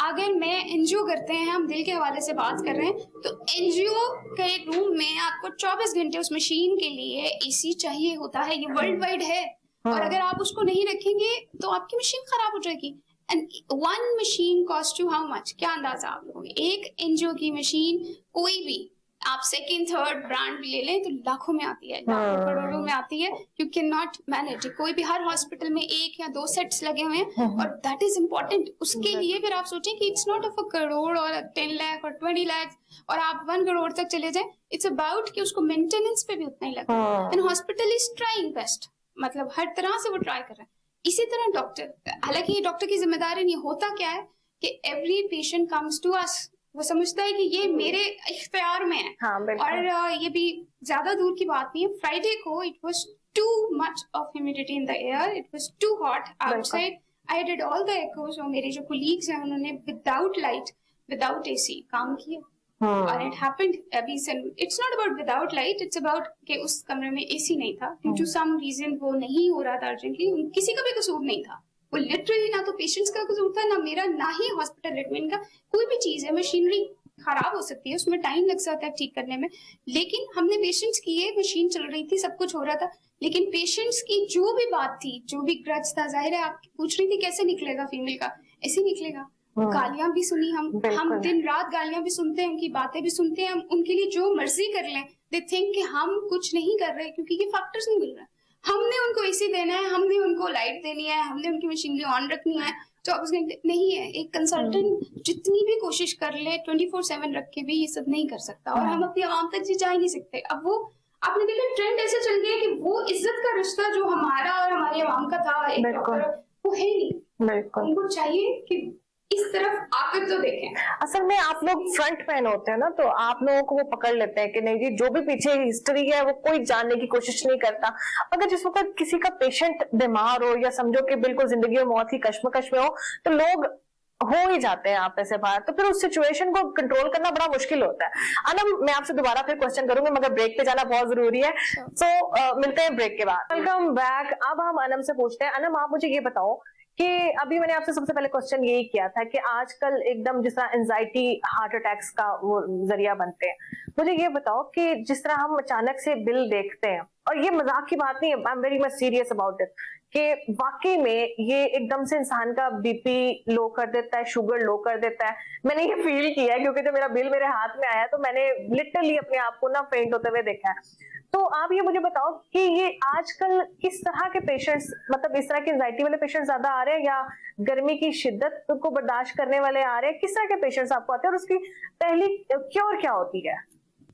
अगर मैं एनजीओ करते हैं, हम दिल के हवाले से बात कर रहे हैं, तो एनजीओ के रूम में आपको 24 घंटे उस मशीन के लिए एसी चाहिए होता है, ये वर्ल्ड वाइड है। और अगर आप उसको नहीं रखेंगे तो आपकी मशीन खराब हो जाएगी। And one machine cost you how much? क्या अंदाजा आप लोगों? एक एनजीओ की मशीन, कोई भी आप सेकंड थर्ड ब्रांड भी ले लें तो लाखों में आती है, लाखों करोड़ों में आती है। You can not manage. कोई भी, हर हॉस्पिटल में 1 या 2 सेट्स लगे हुए हैं, और दैट इज इम्पोर्टेंट। उसके लिए फिर आप सोचें कि it's not of a crore और 10 लाख और 20 लाख और आप 1 करोड़ तक चले जाएं। इट्स अबाउट कि उसको मेंटेनेंस पे भी उतना ही लगता है। And hospital is trying best, मतलब हर तरह से वो ट्राई कर रहे हैं। इसी तरह डॉक्टर, हालांकि ये डॉक्टर की जिम्मेदारी नहीं, होता क्या है कि every patient comes to us, वो समझता है कि ये मेरे इख्तियार में है। हाँ बिल्कुल। और ये भी ज्यादा दूर की बात नहीं है। फ्राइडे को it was too much of humidity in the air, it was too hot outside. I did all the echoes, और मेरे जो कोलीग्स हैं उन्होंने विदाउट लाइट, विदाउट एसी काम किया। और इट हैपेंड अभी, it's not about without light, it's about कि उस कमरे में एसी नहीं था, ड्यू टू सम रीजन वो नहीं हो रहा था अर्जेंटली। किसी का भी कसूर नहीं था, वो लिटरली ना तो पेशेंट्स का कसूर था, ना मेरा, ना ही हॉस्पिटल एडमिन का। कोई भी चीज है, मशीनरी खराब हो सकती है, उसमें टाइम लग सकता है ठीक करने में, लेकिन हमने पेशेंट्स की, ये मशीन चल रही थी, सब कुछ हो रहा था, लेकिन पेशेंट्स की जो भी बात थी, जो भी ग्रज था, जाहिर है आप पूछ रही थी कैसे निकलेगा फीमेल का, ऐसे निकलेगा। गालियां भी सुनी हम दिन रात गालियां भी सुनते हैं, उनकी बातें भी सुनते हैं, हम उनके लिए जो मर्जी कर लें। दे थिंक कि हम कुछ नहीं कर रहे क्योंकि ये फैक्टर्स नहीं मिल रहा। हमने उनको एसी देना है, हमने उनको लाइट देनी है, हमने उनकी मशीनरी ऑन रखनी है, 24 घंटे नहीं है। एक कंसल्टेंट जितनी भी कोशिश कर ले 24/7 रख के भी ये सब नहीं कर सकता, और हम अपनी आवाम तक जा ही नहीं सकते। अब वो आपने देखा ट्रेंड ऐसे चल गया कि वो इज्जत का रिश्ता जो हमारा और हमारी आवाम का था, एक डॉक्टर, वो है ही नहीं। उनको चाहिए कि इस तरफ आकर तो देखें। असल में आप लोग फ्रंट मैन होते हैं ना, तो आप लोगों को वो पकड़ लेते हैं कि नहीं जी, जो भी पीछे हिस्ट्री है वो कोई जानने की कोशिश नहीं करता। अगर जिस वक्त किसी का पेशेंट बीमार हो या समझो कि बिल्कुल जिंदगी और मौत की कश्मकश में हो, तो लोग हो ही जाते हैं आप ऐसे बाहर, तो फिर उस सिचुएशन को कंट्रोल करना बड़ा मुश्किल होता है. अनम, मैं आपसे दोबारा फिर क्वेश्चन करूंगी मगर ब्रेक पे जाना बहुत जरूरी है. सो मिलते हैं ब्रेक के बाद. Welcome back. अब हम अनम से पूछते हैं. अनम, आप मुझे ये बताओ कि अभी मैंने आपसे सबसे पहले क्वेश्चन यही किया था कि आजकल एकदम जिस तरह एंजाइटी हार्ट अटैक्स का वो जरिया बनते हैं, मुझे ये बताओ कि जिस तरह हम अचानक से बिल देखते हैं, और ये मजाक की बात नहीं है, I am very much serious about it, कि वाकई में ये एकदम से इंसान का बीपी लो कर देता है, शुगर लो कर देता है. मैंने ये फील किया है क्योंकि जब मेरा बिल मेरे हाथ में आया तो मैंने लिटरली अपने आप को ना फेंट होते हुए देखा है. तो आप ये मुझे बताओ कि ये आजकल किस तरह के पेशेंट्स, मतलब इस तरह के एंजाइटी वाले पेशेंट्स ज्यादा आ रहे हैं या गर्मी की शिद्दत को बर्दाश्त करने वाले आ रहे हैं? किस तरह के पेशेंट्स आपको आते हैं और उसकी पहली क्योर क्या होती है?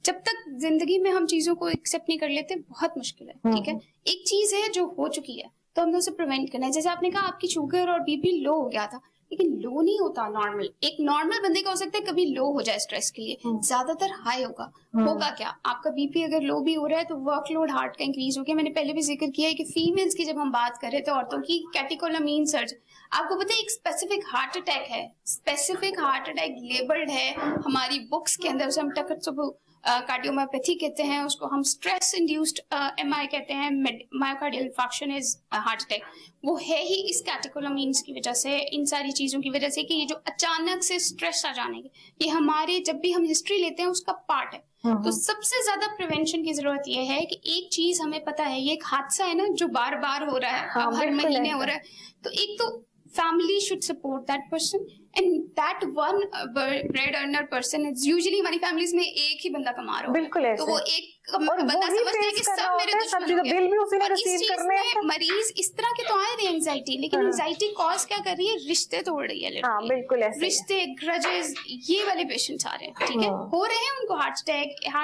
जब तक जिंदगी में हम चीजों को एक्सेप्ट नहीं कर लेते बहुत मुश्किल है. ठीक है, एक चीज है जो हो चुकी है तो हमने उसे प्रिवेंट करना है. जैसे आपने कहा आपकी शुगर और बीपी लो हो गया था, लेकिन लो नहीं होता नॉर्मल. एक नॉर्मल बंदे का हो सकता है कभी लो हो जाए स्ट्रेस के लिए, ज्यादातर हाई होगा. होगा क्या, आपका बीपी अगर लो भी हो रहा है तो वर्कलोड हार्ट का इंक्रीज हो गया. मैंने पहले भी जिक्र किया है कि फीमेल्स की जब हम बात कर रहे थे औरतों की, कैटेकोलामीन सर्ज, आपको पता है एक स्पेसिफिक हार्ट अटैक है, स्पेसिफिक हार्ट अटैक लेबल्ड है हमारी बुक्स के अंदर. उसे हम टकत्सुबु कार्डियोमायोपैथी कहते हैं, उसको हम स्ट्रेस इंड्यूस्ड एमआई कहते हैं, myocardial infarction is heart attack. वो है ही इस कैटेकोलामीन्स की वजह से, इन सारी चीजों की वजह से कि ये जो अचानक से स्ट्रेस आ जाने की, ये हमारे जब भी हम हिस्ट्री लेते हैं उसका पार्ट है. तो सबसे ज्यादा प्रिवेंशन की जरूरत ये है कि एक चीज हमें पता है, ये एक हादसा है ना जो बार बार हो रहा है, अब हर महीने हो रहा है, तो एक तो family should support that person, and that one bread earner person is usually हमारी families में एक ही बंदा कमा रहा हो. बिल्कुल ऐसे. तो वो एक बंदा समझता है कि सब मेरे दुश्मन हो गए. बिल भी उसी ने और इस रिसीव चीज करने हैं. में मरीज इस तरह के तो आए थे एंजाइटी, लेकिन एंजाइटी कॉज क्या कर रही है, रिश्ते तोड़ रही है. हाँ, बिल्कुल ऐसे. रिश्ते, ग्रजेस, ये वाले पेशेंट्स आ रहे हैं. ठीक है, हो रहे हैं, उनको हार्ट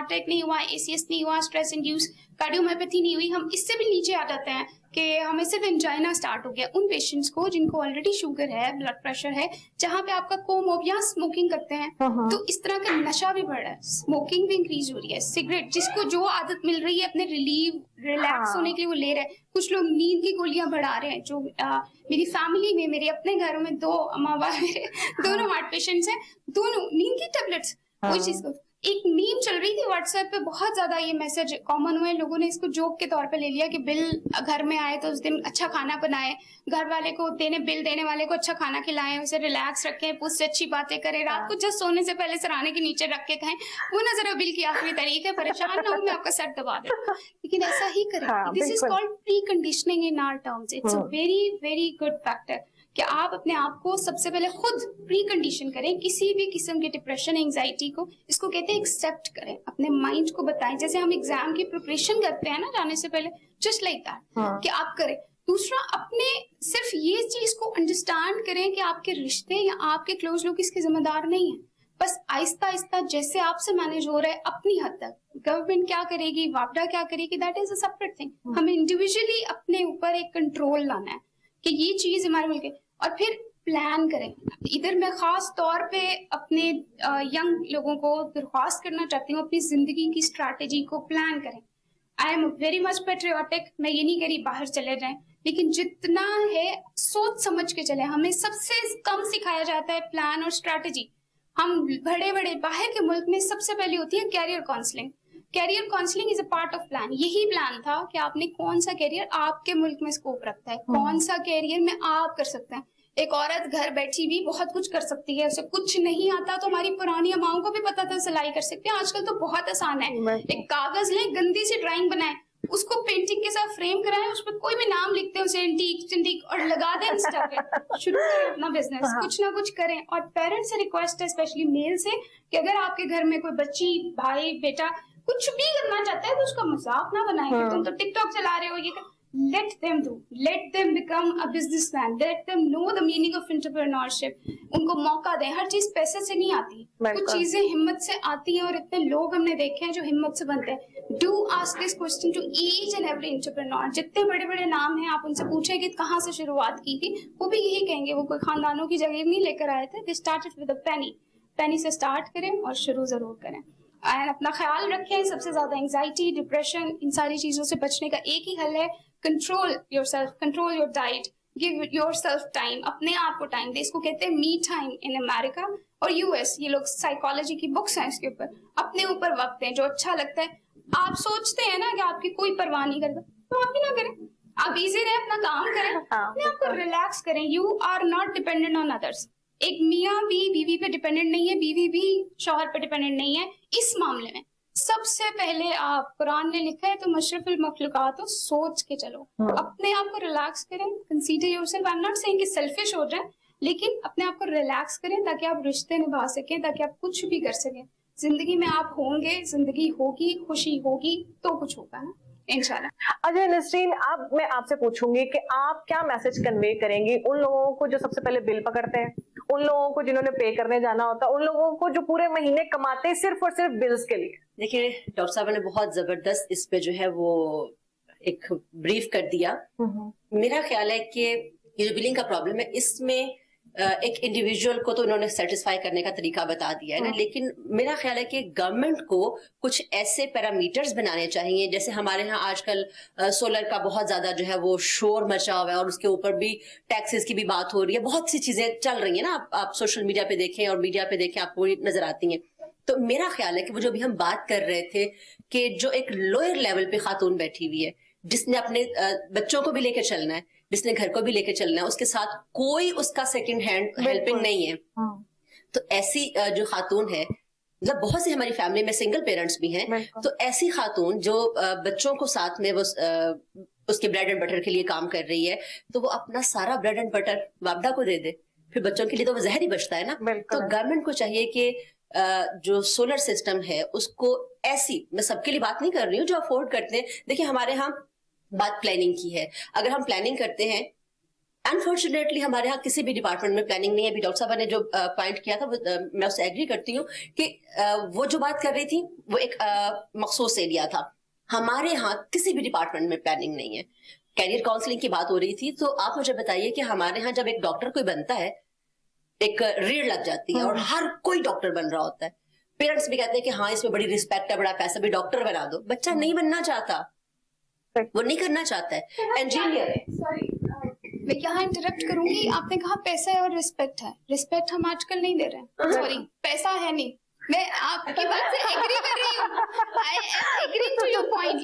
अटैक नहीं हुआ, एसीएस नहीं हुआ, स्ट्रेस इंड्यूस कार्डियोमायोपैथी नहीं हुई, हम इससे भी नीचे आ जाते हैं कि हमें सिर्फ एंजाइना स्टार्ट हो गया. उन पेशेंट्स को जिनको ऑलरेडी शुगर है, ब्लड प्रेशर है, जहाँ पे आपका कोमोब या स्मोकिंग करते हैं, तो इस तरह का नशा भी बढ़ रहा है, स्मोकिंग भी इंक्रीज हो रही है, सिगरेट, जिसको जो आदत मिल रही है अपने रिलैक्स होने के लिए वो ले रहे हैं. कुछ लोग नींद की गोलियां बढ़ा रहे हैं. जो मेरी फैमिली में, मेरे अपने घरों में 2 अम्मा मेरे दोनों हार्ट पेशेंट्स हैं, दोनों नींद की टेबलेट्स. कोई चीज को एक मीम चल रही थी व्हाट्सएप पे, बहुत ज्यादा ये मैसेज कॉमन हुए, लोगों ने इसको जोक के तौर पे ले लिया कि बिल घर में आए तो उस दिन अच्छा खाना बनाए, घर वाले को बिल देने वाले को अच्छा खाना खिलाएं, उसे रिलैक्स रखें, उससे अच्छी बातें करें, रात को जस्ट सोने से पहले सराहने के नीचे रख के कहें वो ना जरा बिल की आखिरी तारीख है, परेशान ना हो, मैं आपका सर दबा दूं. लेकिन ऐसा ही करें. This is called pre conditioning in our terms. It's a very very good factor कि आप अपने आप को सबसे पहले खुद प्री कंडीशन करें. किसी भी किस्म के डिप्रेशन, एंजाइटी को, इसको कहते हैं एक्सेप्ट करें, अपने माइंड को बताएं. जैसे हम एग्जाम की प्रिपरेशन करते हैं ना जाने से पहले, जस्ट लाइक दैट कि आप करें. दूसरा, अपने सिर्फ ये चीज को अंडरस्टैंड करें कि आपके रिश्ते या आपके क्लोज लोग इसके जिम्मेदार नहीं है. बस आहिस्ता आहिस्ता जैसे आपसे मैनेज हो रहा है अपनी हद तक, गवर्नमेंट क्या करेगी, वापडा क्या करेगी, that is a separate thing. हमें इंडिविजुअली अपने ऊपर एक कंट्रोल लाना है कि ये चीज हमारे मुल्क, और फिर प्लान करें. इधर मैं खास तौर पे अपने यंग लोगों को दरख्वास्त करना चाहती हूँ, अपनी जिंदगी की स्ट्रैटेजी को प्लान करें. I am very much patriotic, मैं ये नहीं करी बाहर चले जाएं, लेकिन जितना है सोच समझ के चले. हमें सबसे कम सिखाया जाता है प्लान और स्ट्रैटेजी. हम बड़े बड़े बाहर के मुल्क में सबसे पहले होती है career counselling. Career counselling is a part of plan. यही प्लान था कि आपने कौन सा कैरियर आपके मुल्क में स्कोप रखता है, कौन सा कैरियर में आप कर सकते हैं. एक औरत घर बैठी भी बहुत कुछ कर सकती है, उसे कुछ नहीं आता तो हमारी पुरानी अम्माओं को भी पता था सिलाई कर सकते हैं. आजकल तो बहुत आसान है, एक कागज ले, गंदी सी ड्राइंग बनाए, उसको पेंटिंग के साथ फ्रेम कराएं, उस पर कोई भी नाम लिखते हैं, उसे एंटीक और लगा दें इंस्टा पे, शुरू करें अपना बिजनेस. कुछ ना कुछ करें. और पेरेंट्स से रिक्वेस्ट है, स्पेशली मेल से, कि अगर आपके घर में कोई बच्ची, भाई, बेटा कुछ भी करना चाहता है तो उसका मजाक ना बनाएं कि तुम तो टिकटॉक चला रहे हो, ये let them do, let them become a businessman, let them know the meaning of entrepreneurship. उनको मौका दें. हर चीज पैसे से नहीं आती, कुछ चीजें हिम्मत से आती हैं, और इतने लोग हमने देखे हैं जो हिम्मत से बनते हैं. Do ask this question to each and every entrepreneur. जितने बड़े बड़े नाम हैं आप उनसे पूछें कि कहाँ से शुरुआत की थी, वो भी यही कहेंगे, वो कोई खानदानों की जगह नहीं लेकर आए थे. They started with a penny. penny से स्टार्ट करें और शुरू जरूर करें. एंड अपना ख्याल रखें. सबसे ज्यादा एंजाइटी, डिप्रेशन, इन सारी चीजों से बचने का एक ही हल है, control yourself, control your diet. Give your self time, अपने आप को टाइम दे. इसको कहते हैं मी टाइम इन अमेरिका और यूएस. ये लोग साइकोलॉजी की बुक्स हैं इसके ऊपर. अपने ऊपर वक्त दें जो अच्छा लगता है. आप सोचते हैं ना कि आपकी कोई परवाह नहीं करता, तो आप भी ना करें. आप इजी रहे, अपना काम करें, अपने आप को रिलैक्स करें. You are not dependent on others. एक मियाँ भी बीवी पे डिपेंडेंट नहीं है, बीवी भी शौहर पे डिपेंडेंट नहीं है. इस मामले में सबसे पहले आप, कुरान ने लिखा है तो मशरफुल मखलूकात हो, सोच के चलो. अपने आप को रिलैक्स करें. Consider yourself. I am not saying कि सेल्फिश हो जाए, लेकिन अपने आप को रिलैक्स करें ताकि आप रिश्ते निभा सकें, ताकि आप कुछ भी कर सकें. जिंदगी में आप होंगे, जिंदगी होगी, खुशी होगी तो कुछ होगा ना, इंशाल्लाह. अच्छा नसरीन, अब मैं आपसे पूछूंगी कि आप क्या मैसेज कन्वे करेंगी उन लोगों को जो सबसे पहले बिल पकड़ते हैं, उन लोगों को जिन्होंने पे करने जाना होता है, उन लोगों को जो पूरे महीने कमाते हैं सिर्फ और सिर्फ बिल्स के लिए. देखिए डॉक्टर साहब ने बहुत जबरदस्त इस पे जो है वो एक ब्रीफ कर दिया. मेरा ख्याल है कि ये जो बिलिंग का प्रॉब्लम है इसमें एक इंडिविजुअल को तो उन्होंने सेटिस्फाई करने का तरीका बता दिया है ना, लेकिन मेरा ख्याल है कि गवर्नमेंट को कुछ ऐसे पैरामीटर्स बनाने चाहिए. जैसे हमारे यहाँ आजकल सोलर का बहुत ज्यादा जो है वो शोर मचा हुआ है और उसके ऊपर भी टैक्सेस की भी बात हो रही है. बहुत सी चीजें चल रही है ना, आप सोशल मीडिया पे देखें और मीडिया पे देखें आपको नजर आती हैं. तो मेरा ख्याल है कि वो जो भी हम बात कर रहे थे कि जो एक लोअर लेवल पे खातून बैठी हुई है जिसने अपने बच्चों को भी लेके चलना है, जिसने घर को भी लेके चलना है, उसके साथ कोई उसका सेकंड हैंड हेल्पिंग नहीं है. तो ऐसी जो खातून है, मतलब बहुत सी हमारी फैमिली में सिंगल पेरेंट्स भी हैं, तो ऐसी खातून जो बच्चों को साथ में वो उसके ब्रेड एंड बटर के लिए काम कर रही है, तो वो अपना सारा ब्रेड एंड बटर वापडा को दे दे, फिर बच्चों के लिए तो वो जहर ही बचता है ना. तो गवर्नमेंट को चाहिए कि जो सोलर सिस्टम है उसको ऐसी, मैं सबके लिए बात नहीं कर रही हूँ जो अफोर्ड करते हैं. देखिए हमारे यहाँ बात प्लानिंग की है. अगर हम प्लानिंग करते हैं, अनफॉर्चुनेटली हमारे यहाँ किसी भी डिपार्टमेंट में प्लानिंग नहीं है. अभी डॉक्टर साहब ने जो पॉइंट किया था वो मैं उससे एग्री करती हूँ कि वो जो बात कर रही थी वो एक मखसूस एरिया था. हमारे यहाँ किसी भी डिपार्टमेंट में प्लानिंग नहीं है. कैरियर काउंसलिंग की बात हो रही थी, तो आप मुझे बताइए कि हमारे यहाँ जब एक डॉक्टर कोई बनता है, एक रीढ़ लग जाती है और हर कोई डॉक्टर बन रहा होता है. पेरेंट्स भी कहते हैं कि हाँ इसमें बड़ी रिस्पेक्ट है, बड़ा पैसा, भी डॉक्टर बना दो. बच्चा नहीं बनना चाहता, वो नहीं करना चाहता है इंजीनियर. सॉरी मैं यहाँ इंटरप्ट करूंगी. आपने कहा पैसा है और रिस्पेक्ट है. रिस्पेक्ट हम आजकल नहीं दे रहे हैं. सॉरी, पैसा है नहीं. मैं आपकी बात से एग्री कर रही हूँ. I am agree to your point.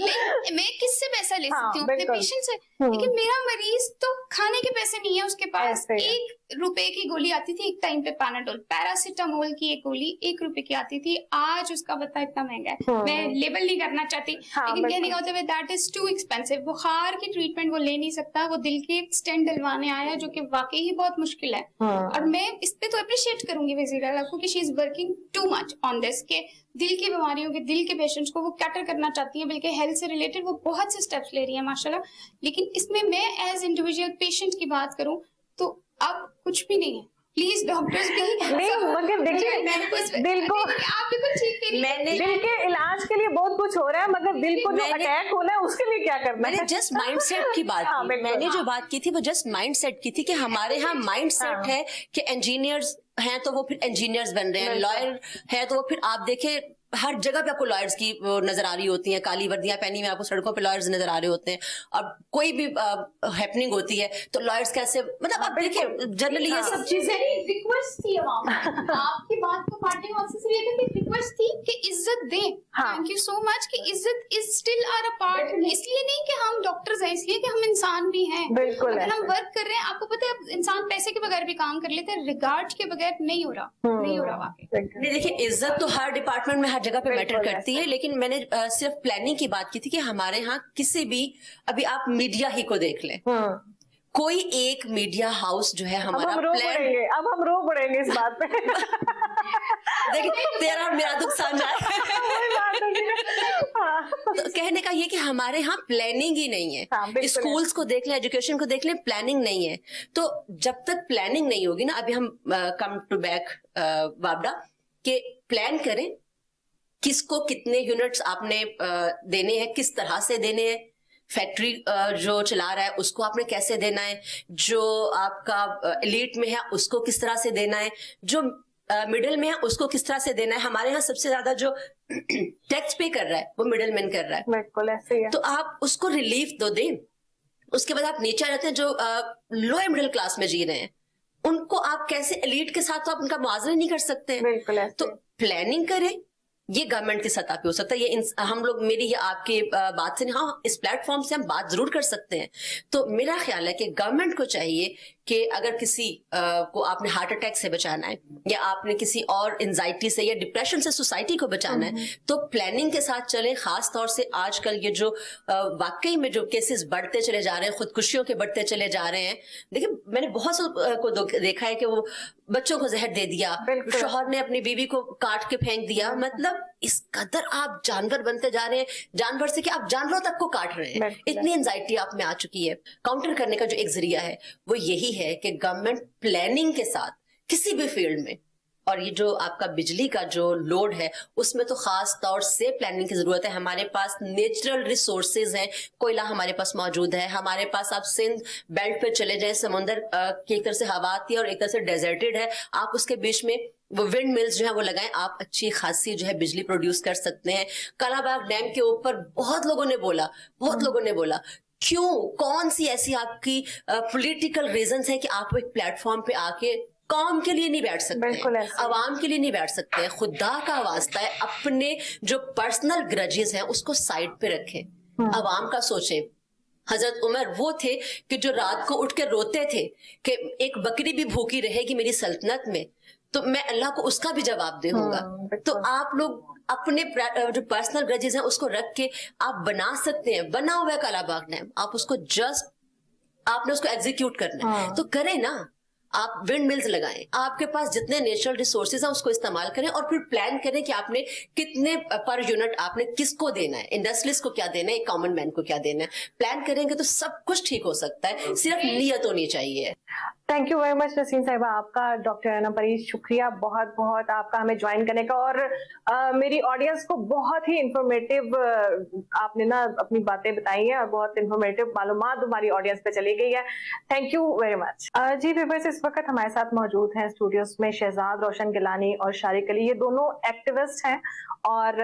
मैं किससे पैसा ले सकती हूँ? अपने पेशेंट से. लेकिन मेरा मरीज तो खाने के पैसे नहीं है उसके पास. 1 रुपए की गोली आती थी एक टाइम पे, पैनाडोल, पैरासिटामोल की एक गोली 1 रुपए की आती थी. आज उसका पता इतना महंगा है. मैं लेबल नहीं करना चाहती, लेकिन कहने का मतलब दैट इज टू एक्सपेंसिव. बुखार की ट्रीटमेंट वो ले नहीं सकता, वो दिल के स्टेंट डलवाने आया जो कि वाकई ही बहुत मुश्किल है. और मैं इस पे तो अप्रिशिएट करूंगी वजीर आला को कि she is working too much on this, के दिल की बीमारियों के, दिल के पेशेंट्स को वो कैटर करना चाहती है, बल्कि हेल्थ से रिलेटेड वो बहुत से स्टेप्स ले रही है माशाल्लाह. लेकिन इसमें मैं एज इंडिविजुअल पेशेंट की बात करूं तो अब कुछ भी नहीं है. प्लीज डॉक्टर्स भी नहीं, मगर देखिए दिल को, आप बिल्कुल ठीक कह रही हैं. दिल के इलाज के लिए बहुत कुछ हो रहा है, मगर दिल को जो अटैक होना है उसके लिए क्या करना है? मैंने जस्ट माइंडसेट की बात की. मैंने जो बात की थी वो जस्ट माइंडसेट की थी कि हमारे यहाँ माइंडसेट है कि इंजीनियर्स हैं तो वो फिर इंजीनियर्स बन रहे हैं, लॉयर है तो वो फिर आप देखें हर जगह पे आपको लॉयर्स की नजर आ रही होती हैं, काली वर्दियां पहनी में आपको सड़कों पे लॉयर्स नजर आ रहे होते हैं. और कोई भी हैपनिंग होती है तो लॉयर्स कैसे, मतलब आप देखिए जनरली ये सब चीजें. रिक्वेस्ट थी आपकी बात को काटने का मकसद ये था कि रिक्वेस्ट थी कि इज्जत दें. थैंक यू सो मच कि इज्जत इज स्टिल आवर पार्ट. इसलिए नहीं कि हम डॉक्टर्स हैं, इसलिए कि हम इंसान भी हैं. बिल्कुल. अगर हम वर्क कर रहे हैं, आपको पता है इंसान पैसे के बगैर भी काम कर लेते हैं, रिगार्ड के बगैर नहीं हो रहा. नहीं हो रहा वाकई. नहीं देखिए, इज्जत तो हर डिपार्टमेंट में हर जगह पे मैटर करती है, लेकिन मैंने सिर्फ प्लानिंग की बात की थी कि हमारे यहाँ किसी भी, अभी आप मीडिया ही को देख लें, कोई एक मीडिया हाउस जो है हमारा अब हम रो पड़ेंगे इस बात पे. देखिए तेरा मेरा दुख साझा है. तो कहने का ये कि हमारे यहाँ प्लानिंग ही नहीं है. स्कूल्स को देख लें, एजुकेशन को देख लें, प्लानिंग नहीं है. तो जब तक प्लानिंग नहीं होगी ना, अभी हम कम टू बैक वापडा के प्लान करें किसको कितने यूनिट्स आपने देने हैं, किस तरह से देने हैं. फैक्ट्री जो चला रहा है उसको आपने कैसे देना है, जो आपका एलीट में है उसको किस तरह से देना है, जो मिडिल में है उसको किस तरह से देना है. हमारे यहाँ सबसे ज्यादा जो टैक्स पे कर रहा है वो मिडिल मैन कर रहा है. बिल्कुल ऐसे ही है. तो आप उसको रिलीफ दो दें. उसके बाद आप नीचे आ जाते हैं जो लोअर मिडिल क्लास में जी रहे हैं, उनको आप कैसे एलीट के साथ तो आप उनका मुआवजा नहीं कर सकते। बिल्कुल ऐसे। तो प्लानिंग करें, ये गवर्नमेंट की सतह पे हो सकता है, ये हम लोग मेरी या आपके बात से, हाँ इस प्लेटफॉर्म से हम बात जरूर कर सकते हैं। तो मेरा ख्याल है कि गवर्नमेंट को चाहिए कि अगर किसी को आपने हार्ट अटैक से बचाना है या आपने किसी और एंजाइटी से या डिप्रेशन से सोसाइटी को बचाना है, तो प्लानिंग के साथ चलें। खास तौर से आजकल ये जो वाकई में जो केसेस बढ़ते चले जा रहे हैं, खुदकुशियों के बढ़ते चले जा रहे हैं। देखिए मैंने बहुत से को देखा है कि वो बच्चों को जहर दे दिया, शौहर ने अपनी बीवी को काट के फेंक दिया। मतलब इस कदर आप जानवर बनते जा रहे हैं, जानवर से कि आप जानवरों तक को काट रहे हैं। इतनी एंजाइटी आप में आ चुकी है। काउंटर करने का जो एक जरिया है वो यही है कि गवर्नमेंट प्लानिंग के साथ किसी भी फील्ड में, और ये जो आपका बिजली का जो लोड है उसमें तो खास तौर से प्लानिंग की जरूरत है। हमारे पास नेचुरल रिसोर्सेज हैं, कोयला हमारे पास मौजूद है, हमारे पास आप सिंध बेल्ट पे चले जाएं, समुंदर की एक तरह से हवा आती है और एक तरह से डेजर्टेड है, आप उसके बीच में वो विंड मिल्स जो है वो लगाएं, आप अच्छी खासी जो है बिजली प्रोड्यूस कर सकते हैं। कलाबाग डैम के ऊपर बहुत लोगों ने बोला क्यों, कौन सी ऐसी आपकी पॉलिटिकल रीजंस है कि आप एक प्लेटफॉर्म पे आके कौम के लिए नहीं बैठ सकते हैं, अवाम के लिए नहीं बैठ सकते हैं। खुदा का वास्ता है अपने जो पर्सनल ग्रजेस हैं उसको साइड पे रखें, अवाम का सोचें। हजरत उमर वो थे कि जो रात को उठ के रोते थे कि एक बकरी भी भूखी रहेगी मेरी सल्तनत में तो मैं अल्लाह को उसका भी जवाब दे दूंगा। तो आप लोग अपने जो पर्सनल ग्रजेस हैं उसको रख के आप बना सकते हैं। बना हुआ है कलाबाग डैम, आप उसको जस्ट आपने उसको एग्जीक्यूट करना है तो करें ना। आप विंड मिल्स लगाएं, आपके पास जितने नेचुरल रिसोर्सेज हैं उसको इस्तेमाल करें और फिर प्लान करें कि आपने कितने पर यूनिट आपने किसको देना है, इंडस्ट्रियलिस्ट को क्या देना है, कॉमन मैन को क्या देना है। प्लान करेंगे तो सब कुछ ठीक हो सकता है, सिर्फ नीयत होनी चाहिए। Thank you very much Naseem साहिबा, आपका डॉक्टर अना परीज शुक्रिया बहुत बहुत आपका हमें ज्वाइन करने का। और मेरी ऑडियंस को बहुत ही इंफॉर्मेटिव आपने ना अपनी बातें बताई हैं और बहुत इंफॉर्मेटिव मालूमात हमारी ऑडियंस पे चली गई है। Thank you very much. जी व्यूअर्स, इस वक्त हमारे साथ मौजूद हैं स्टूडियोज में शहजाद रोशन गिलानी और शारिक अली। ये दोनों एक्टिविस्ट हैं और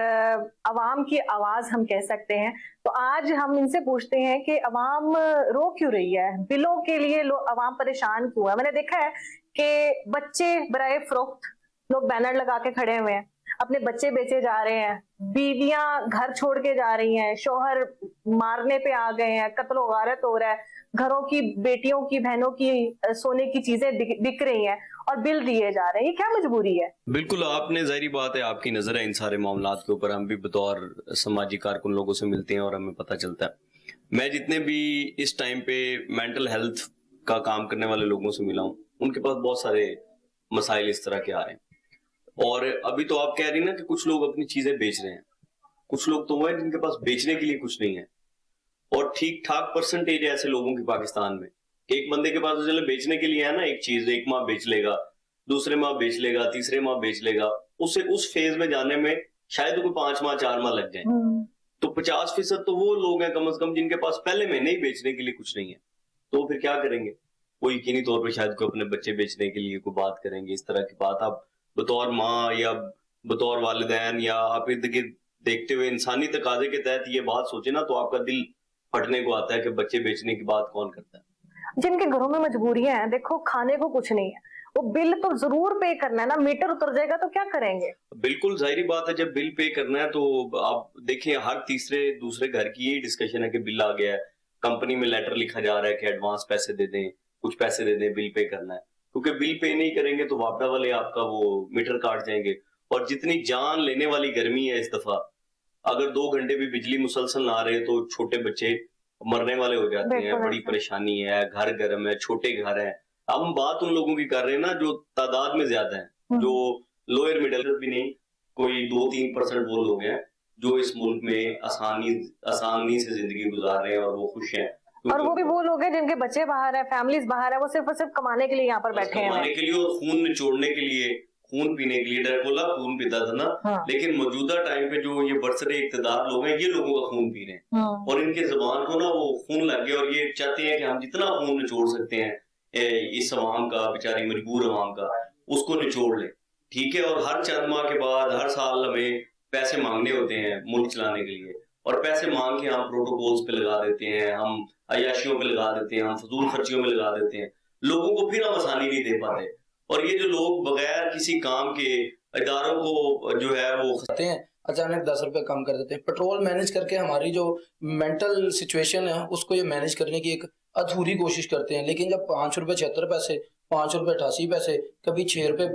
अवाम की आवाज हम कह सकते हैं। तो आज हम इनसे पूछते हैं कि अवाम रो क्यों रही है, बिलों के लिए अवाम परेशान क्यों है। मैंने देखा है कि बच्चे बराए फरोख्त लोग बैनर लगा के खड़े हुए हैं, अपने बच्चे बेचे जा रहे हैं, बीवियां घर छोड़ के जा रही हैं, शौहर मारने पे आ गए हैं, कत्ल गारत हो रहा है, घरों की बेटियों की बहनों की सोने की चीजें बिक रही हैं और बिल दिए जा रहे हैं। ये क्या मजबूरी है? बिल्कुल, आपने जाहिर बात है आपकी नजर है इन सारे मामलात के ऊपर। हम भी बतौर समाजी कारकुन लोगों से मिलते हैं और हमें पता चलता है। मैं जितने भी इस टाइम पे मेंटल हेल्थ का काम करने वाले लोगों से मिला हूँ, उनके पास बहुत सारे मसाइल इस तरह के आ रहे हैं। और अभी तो आप कह रही ना कि कुछ लोग अपनी चीजें बेच रहे हैं, कुछ लोग तो वो है जिनके पास बेचने के लिए कुछ नहीं है। और ठीक ठाक परसेंटेज ऐसे लोगों की पाकिस्तान में, एक बंदे के पास तो चलो बेचने के लिए है ना एक चीज, एक माह बेच लेगा, दूसरे माह बेच लेगा, तीसरे माह बेच लेगा, उसे उस फेज में जाने में शायद कोई 5 माह 4 माह लग जाए। तो 50% तो वो लोग हैं कम से कम जिनके पास पहले महीने ही बेचने के लिए कुछ नहीं है। तो फिर क्या करेंगे? वो यकीनी तौर पर शायद कोई अपने बच्चे बेचने के लिए कोई बात करेंगे। इस तरह की बात आप बतौर माँ या बतौर वालिदैन या आप इर्द गिर्द देखते हुए इंसानी तकाजे के तहत ये बात सोचे ना, तो आपका दिल फटने को आता है कि बच्चे बेचने की बात कौन करता है। जिनके घरों में मजबूरियां हैं, देखो खाने को कुछ नहीं है, वो बिल तो जरूर पे करना है ना, मीटर उतर जाएगा तो क्या करेंगे? बिल्कुल जाहिर बात है, जब बिल पे करना है तो आप देखें हर तीसरे दूसरे घर की यही डिस्कशन है कि बिल आ गया है, कंपनी में लेटर लिखा जा रहा है कि एडवांस पैसे दे दें, कुछ पैसे दे दें, बिल पे करना है। क्योंकि बिल पे नहीं करेंगे तो वापडा वाले आपका वो मीटर काट जाएंगे। और जितनी जान लेने वाली गर्मी है इस दफा, अगर 2 घंटे भी बिजली मुसलसल ना रहे तो छोटे बच्चे मरने वाले हो जाते हैं। बड़ी परेशानी है, घर गर्म है, छोटे घर है। अब हम बात उन लोगों की कर रहे हैं ना जो तादाद में ज्यादा है, जो लोअर मिडिल भी नहीं, कोई 2-3% वो लोग हैं जो इस मुल्क में आसानी से जिंदगी गुजार रहे हैं और वो खुश हैं। और वो भी वो लोग हैं जिनके बच्चे बाहर है, फैमिलीज बाहर है, वो सिर्फ और सिर्फ कमाने के लिए यहाँ पर बैठे हैं, कमाने के लिए और खून निचोड़ने के लिए, खून पीने के लिए। ड्रैकुला खून पीता था ना, लेकिन मौजूदा टाइम पे जो ये बरसरे इक्तदार लोग हैं, ये लोगों का खून पी रहे हैं और इनके जुबान को ना वो खून लग गया और ये चाहते हैं कि हम जितना खून निचोड़ सकते हैं इस अवाम का, बेचारी मजबूर अवाम का, उसको निचोड़ ले। ठीक है, और हर चंद माह के बाद हर साल हमें पैसे मांगने होते हैं मुल्क चलाने के लिए। اور پیسے مانگ کے ہم پروٹوکولز پہ لگا دیتے ہیں, ہم عیاشیوں پہ لگا دیتے ہیں, ہم فضول خرچیوں میں لگا دیتے ہیں, لوگوں کو پھر ہم آسانی نہیں دے پاتے. اور یہ جو لوگ بغیر کسی کام کے اداروں کو جو ہے وہ کھاتے ہیں, اچانک 10 روپے کم کر دیتے ہیں. پیٹرول مینج کر کے ہماری جو مینٹل سچویشن ہے اس کو یہ مینج کرنے کی ایک ادھوری کوشش کرتے ہیں. لیکن جب 5 روپے 76 پیسے, 5 روپے 88 پیسے, کبھی 6 روپے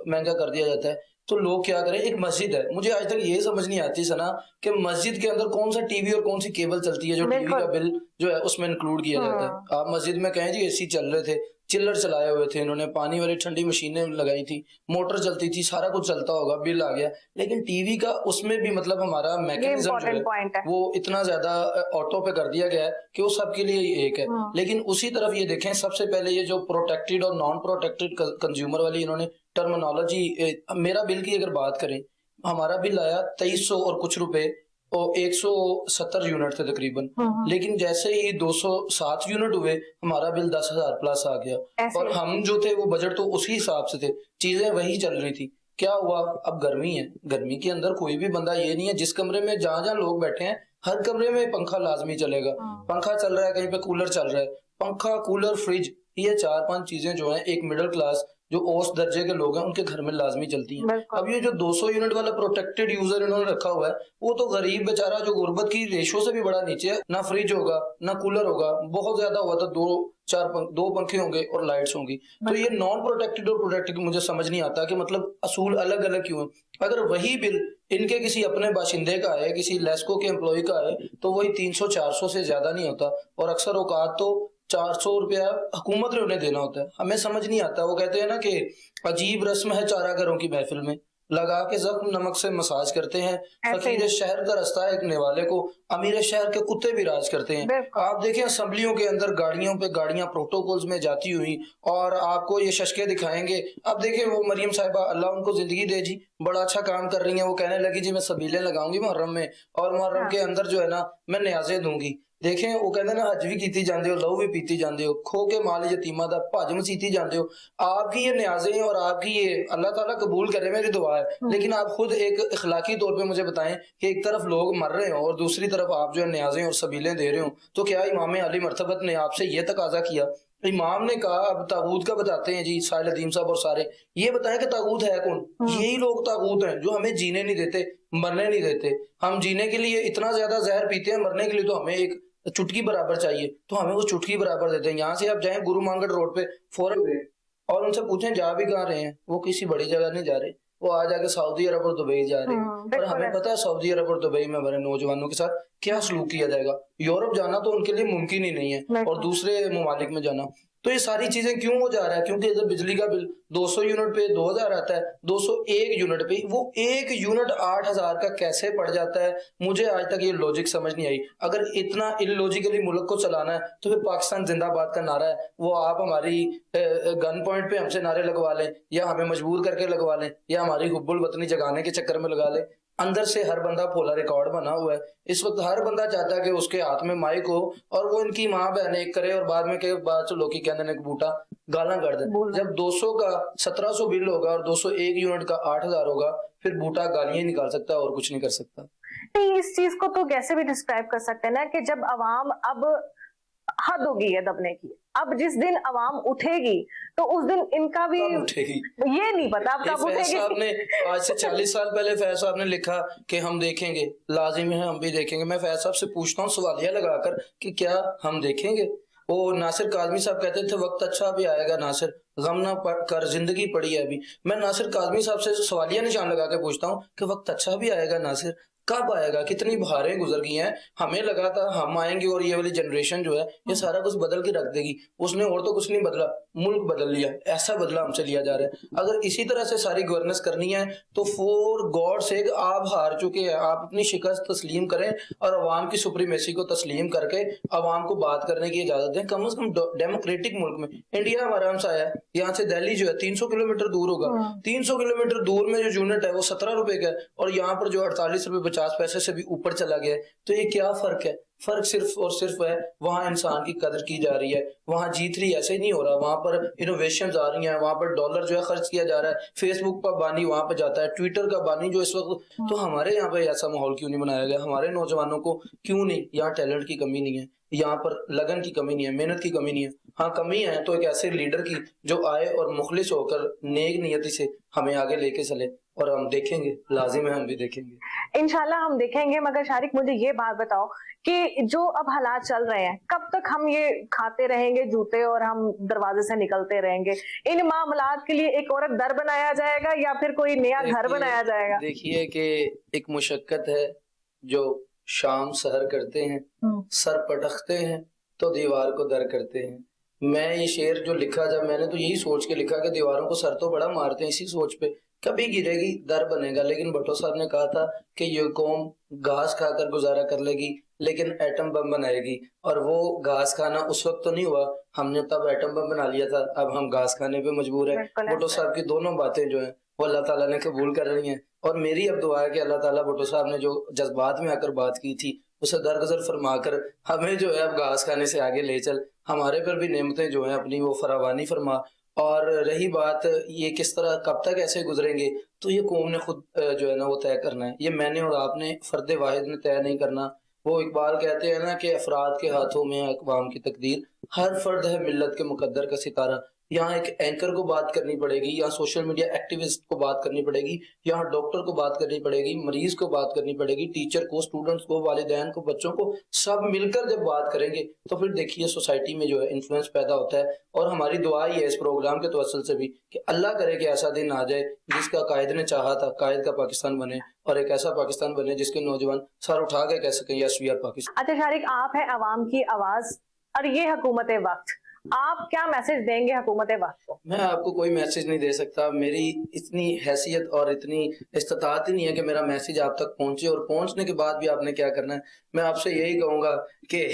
مہنگا کر دیا جاتا ہے, تو لوگ کیا کریں. ایک مسجد ہے, مجھے آج تک یہ سمجھ نہیں آتی سنا کہ مسجد کے اندر کون سا ٹی وی اور کون سی کیبل چلتی ہے جو ٹی وی کا بل جو ہے اس میں انکلوڈ کیا جاتا ہے. آپ مسجد میں کہیں جی اے سی چل رہے تھے, چلر چلائے ہوئے تھے انہوں نے, پانی والی ٹھنڈی مشینیں لگائی تھی, موٹر چلتی تھی, سارا کچھ چلتا ہوگا, بل آ گیا. لیکن ٹی وی کا اس میں بھی مطلب ہمارا میکینزم جو ہے وہ اتنا زیادہ آٹو پہ کر دیا گیا ہے کہ وہ سب کے لیے ایک ہے. لیکن اسی طرف یہ دیکھیں, سب سے پہلے یہ جو پروٹیکٹڈ اور نان پروٹیکٹڈ کنزیومر والی انہوں نے ٹرمنالوجی, میرا بل کی اگر بات کریں, ہمارا بل آیا 2300 اور کچھ روپے اور 170 یونٹ تھے تقریباً. لیکن جیسے ہی 207 یونٹ ہوئے ہمارا بل 10,000 پلس آ گیا. اور ہم جو تھے وہ بجٹ تو اسی حساب سے تھے, چیزیں وہی چل رہی تھی. کیا ہوا, اب گرمی ہے, گرمی کے اندر کوئی بھی بندہ یہ نہیں ہے جس کمرے میں جہاں لوگ بیٹھے ہیں ہر کمرے میں پنکھا لازمی چلے گا. پنکھا چل رہا ہے, کہیں پہ کولر چل رہا ہے. پنکھا, کولر, فریج, یہ 4-5 چیزیں جو ہیں ایک مڈل کلاس جو اوسط درجے کے لوگ ہیں ان کے گھر میں لازمی چلتی ہیں. اب یہ جو 200 یونٹ والا پروٹیکٹڈ یوزر انہوں نے رکھا ہوا ہے وہ تو غریب بیچارہ جو غربت کی ریشو سے بھی بڑا نیچے ہے, نہ فریج ہوگا نہ کولر ہوگا, بہت زیادہ ہوا تو 2 پنکھے ہوں گے اور لائٹس ہوں گی. تو یہ نان پروٹیکٹڈ اور پروٹیکٹڈ مجھے سمجھ نہیں آتا کہ مطلب اصول الگ الگ کیوں ہیں. اگر وہی بل ان کے کسی اپنے باشندے کا ہے, کسی لیسکو کے امپلائی کا ہے, تو وہی 300-400 سے زیادہ نہیں ہوتا. اور اکثر اوقات تو 400 روپیہ حکومت نے انہیں دینا ہوتا ہے. ہمیں سمجھ نہیں آتا. وہ کہتے ہیں نا کہ عجیب رسم ہے چارہ گھروں کی محفل میں, لگا کے زخم نمک سے مساج کرتے ہیں. فقیر شہر کا رستہ ایک نوالے کو, امیر شہر کے کتے بھی راج کرتے ہیں. آپ دیکھیں اسمبلیوں کے اندر گاڑیوں پہ گاڑیاں پروٹوکولز میں جاتی ہوئی اور آپ کو یہ ششکے دکھائیں گے. اب دیکھیں وہ مریم صاحبہ, اللہ ان کو زندگی دے جی, بڑا اچھا کام کر رہی ہیں. وہ کہنے لگی جی میں سبیلیں لگاؤں گی محرم میں, اور محرم کے اندر جو ہے نا میں نیازیں دوں گی. دیکھیں وہ کہتے ہیں نا حج بھی کیتی جاندے ہو, لہو بھی پیتی جاندے ہو, کھو کے مال یتیمہ دا بھج مسیتی جاندے ہو. آپ کی یہ نیازیں اور آپ کی یہ اللہ تعالیٰ قبول کرے, میری دعا ہے. لیکن آپ خود ایک اخلاقی طور پہ مجھے بتائیں کہ ایک طرف لوگ مر رہے ہوں اور دوسری طرف آپ جو ہے نیازیں اور سبیلیں دے رہے ہوں, تو کیا امام علی مرتبت نے آپ سے یہ تقاضا کیا؟ امام نے کہا, اب تاغوت کا بتاتے ہیں جی ساحل عدیم صاحب اور سارے, یہ بتائیں کہ تاغوت ہے کون؟ یہی لوگ تاغوت ہیں جو ہمیں جینے نہیں دیتے, مرنے نہیں دیتے. ہم جینے کے لیے اتنا زیادہ زہر پیتے ہیں, مرنے کے لیے تو ہمیں ایک چٹکی برابر چاہیے, تو ہمیں وہ چٹکی برابر دیتے ہیں. یہاں سے آپ جائیں گرو مانگڑ روڈ پہ فوراً اور ان سے پوچھیں جا بھی کہاں رہے ہیں, وہ کسی بڑی جگہ نہیں جا رہے, وہ آ جا کے سعودی عرب اور دبئی جا رہے ہیں. اور ہمیں پتا ہے سعودی عرب اور دبئی میں ہمارے نوجوانوں کے ساتھ کیا سلوک کیا جائے گا. یورپ جانا تو ان کے لیے ممکن ہی نہیں ہے, اور دوسرے ممالک میں جانا. تو یہ ساری چیزیں کیوں ہو جا رہا ہے؟ کیونکہ جب بجلی کا بل 200 یونٹ پہ 2000 آتا ہے, 201 یونٹ پہ وہ 1 یونٹ 8000 کا کیسے پڑ جاتا ہے؟ مجھے آج تک یہ لوجک سمجھ نہیں آئی. اگر اتنا ان لوجیکلی ملک کو چلانا ہے تو پھر پاکستان زندہ باد کا نعرہ ہے وہ آپ ہماری گن پوائنٹ پہ ہم سے نعرے لگوا لیں, یا ہمیں مجبور کر کے لگوا لیں, یا ہماری حب الوطنی جگانے کے چکر میں لگا لیں. اندر سے ہر بندہ پھولا ریکارڈ بنا ہوا ہے. اس وقت ہر بندہ چاہتا ہے کہ اس کے ہاتھ میں مائک ہو اور وہ ان کی ماں بہن ایک کرے, اور بعد میں کہ بعد سے لوکی کہنے ایک بوٹا گالاں کر دیں. جب 200 کا 1700 بل ہوگا اور 201 یونٹ کا 8000 ہوگا, پھر بوٹا گالیاں ہی نکال سکتا ہے اور کچھ نہیں کر سکتا. نہیں, اس چیز کو تو کیسے بھی ڈسکرائب کر سکتے ہیں نا کہ جب عوام اب حد ہوگی ہے دبنے کی, اب جس دن عوام اٹھے گی تو اس دن ان کا بھی یہ نہیں پتا اب کب اٹھے گی. صاحب نے آج سے 40 سال پہلے فیض صاحب نے لکھا کہ ہم دیکھیں گے, لازم ہے ہم بھی دیکھیں گے. میں فیض صاحب سے پوچھتا ہوں سوالیہ لگا کر کہ کیا ہم دیکھیں گے؟ وہ ناصر کاظمی صاحب کہتے تھے وقت اچھا بھی آئے گا ناصر, غم نہ کر زندگی پڑی ہے ابھی. میں ناصر کاظمی صاحب سے سوالیہ نشان لگا کے پوچھتا ہوں کہ وقت اچھا بھی آئے گا ناصر, کب آئے گا؟ کتنی بہاریں گزر گئی ہیں, ہمیں لگا تھا ہم آئیں گے اور یہ والی جنریشن جو ہے یہ سارا کچھ بدل کے رکھ دے گی. اس نے اور تو کچھ نہیں بدلا, ملک بدل لیا. ایسا بدلا ہم سے لیا جا رہا ہے. اگر اسی طرح سے ساری گورننس کرنی ہے تو فور گاڈ سے آپ ہار چکے ہیں. آپ اپنی شکست تسلیم کریں اور عوام کی سپریمیسی کو تسلیم کر کے عوام کو بات کرنے کی اجازت دیں. کم از کم ڈیموکریٹک ملک میں, انڈیا ہمارا ہمسایہ ہے, یہاں سے دہلی جو ہے 300 کلومیٹر دور ہوگا. 300 کلومیٹر دور میں جو یونٹ ہے وہ 17 روپے کا ہے, اور یہاں پر جو 48 روپے 50 پیسے سے بھی اوپر چلا گیا ہے. تو یہ کیا فرق ہے؟ فرق صرف اور صرف ہے وہاں انسان کی قدر کی جا رہی ہے. وہاں G3 ایسے نہیں ہو رہا, وہاں پر انوویشنز آ رہی ہیں, وہاں پر ڈالر جو ہے خرچ کیا جا رہا ہے, فیس بک کا بانی وہاں پہ جاتا ہے, ٹویٹر کا بانی جو اس وقت. تو ہمارے یہاں پہ ایسا ماحول کیوں نہیں بنایا گیا؟ ہمارے نوجوانوں کو کیوں نہیں؟ یہاں ٹیلنٹ کی کمی نہیں ہے, یہاں پر لگن کی کمی نہیں ہے, محنت کی کمی نہیں ہے. ہاں کمی ہے تو ایک ایسے لیڈر کی جو آئے اور مخلص ہو کر نیک نیتی سے ہمیں آگے لے کے چلے, اور ہم دیکھیں گے, لازم ہے ہم بھی دیکھیں گے انشاءاللہ ہم دیکھیں گے. مگر شارق مجھے یہ بات بتاؤ کہ جو اب حالات چل رہے ہیں, کب تک ہم یہ کھاتے رہیں گے جوتے اور ہم دروازے سے نکلتے رہیں گے؟ ان معاملات کے لیے ایک عورت در بنایا جائے گا یا پھر کوئی نیا گھر بنایا جائے گا؟ دیکھیے کہ ایک مشقت ہے جو شام سحر کرتے ہیں, سر پٹکتے ہیں تو دیوار کو در کرتے ہیں. میں یہ شعر جو لکھا, جب میں نے تو یہی سوچ کے لکھا کہ دیواروں کو سر تو بڑا مارتے ہیں, اسی سوچ پہ کبھی گرے گی در بنے گا. لیکن بھٹو صاحب نے کہا تھا کہ یہ قوم گھاس کھا کر گزارا کر لے گی لیکن ایٹم بم بنائے گی, اور وہ گھاس کھانا اس وقت تو نہیں ہوا, ہم نے تب ایٹم بم بنا لیا تھا, اب ہم گھاس کھانے پہ مجبور ہیں. بھٹو صاحب کی دونوں باتیں جو ہیں وہ اللہ تعالیٰ نے قبول کر رہی ہیں, اور میری اب دعا ہے کہ اللہ تعالیٰ بھٹو صاحب نے جو جذبات میں آ کر بات کی تھی اسے درگزر فرما کر ہمیں جو ہے اب گھاس کھانے سے آگے لے چل, ہمارے پر بھی نعمتیں جو ہیں اپنی وہ فراوانی فرما. اور رہی بات یہ کس طرح کب تک ایسے گزریں گے, تو یہ قوم نے خود جو ہے نا وہ طے کرنا ہے, یہ میں نے اور آپ نے فرد واحد نے طے نہیں کرنا. وہ اقبال کہتے ہیں نا کہ افراد کے ہاتھوں میں اقوام کی تقدیر, ہر فرد ہے ملت کے مقدر کا ستارہ. یہاں ایک اینکر کو بات کرنی پڑے گی, یہاں سوشل میڈیا ایکٹیوسٹ کو بات کرنی پڑے گی, یہاں ڈاکٹر کو بات کرنی پڑے گی, مریض کو بات کرنی پڑے گی, ٹیچر کو, اسٹوڈنٹس کو, والدین کو, بچوں کو, سب مل کر جب بات کریں گے تو پھر دیکھیے سوسائٹی میں جو ہے انفلوئنس پیدا ہوتا ہے. اور ہماری دعا ہی ہے اس پروگرام کے توسل سے بھی کہ اللہ کرے کہ ایسا دن آ جائے جس کا قائد نے چاہا تھا, قائد کا پاکستان بنے, اور ایک ایسا پاکستان بنے جس کے نوجوان سر اٹھا کے کہہ سکیں یس وی آر پاکستان. اچھا شارق, آپ ہیں عوام کی آواز اور یہ حکومت وقت, آپ کیا میسج دیں گے حکومت وقت کو؟ میں آپ کو کوئی میسج نہیں دے سکتا, میری اتنی حیثیت اور اتنی استطاعت ہی نہیں ہے کہ میرا میسج آپ تک پہنچے, اور پہنچنے کے بعد بھی آپ نے کیا کرنا ہے. میں آپ سے یہی کہوں گا کہ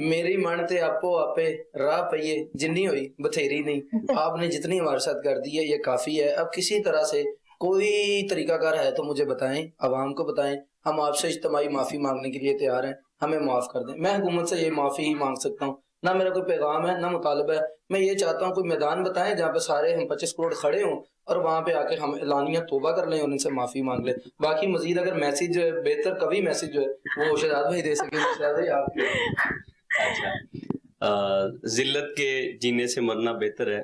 میری من تے آپو آپے راہ پئیے جنی ہوئی بتھیری نہیں. آپ نے جتنی ہمارے ساتھ کر دی ہے یہ کافی ہے. اب کسی طرح سے کوئی طریقہ کار ہے تو مجھے بتائیں, عوام کو بتائیں, ہم آپ سے اجتماعی معافی مانگنے کے لیے تیار ہیں, ہمیں معاف کر دیں. میں حکومت سے یہ معافی ہی مانگ سکتا ہوں, نہ میرا کوئی پیغام ہے نہ مطالبہ ہے. میں یہ چاہتا ہوں کوئی میدان بتائیں جہاں پہ سارے ہم 25 کروڑ کھڑے ہوں اور وہاں پہ آ کے ہم اعلانیہ توبہ کر لیں اور ان سے معافی مانگ لیں. باقی مزید اگر میسج بہتر کبھی میسج جو ہے وہ شہزاد بھائی دے سکیں. شہزاد بھائی آپ کے. اچھا, ذلت کے جینے سے مرنا بہتر ہے,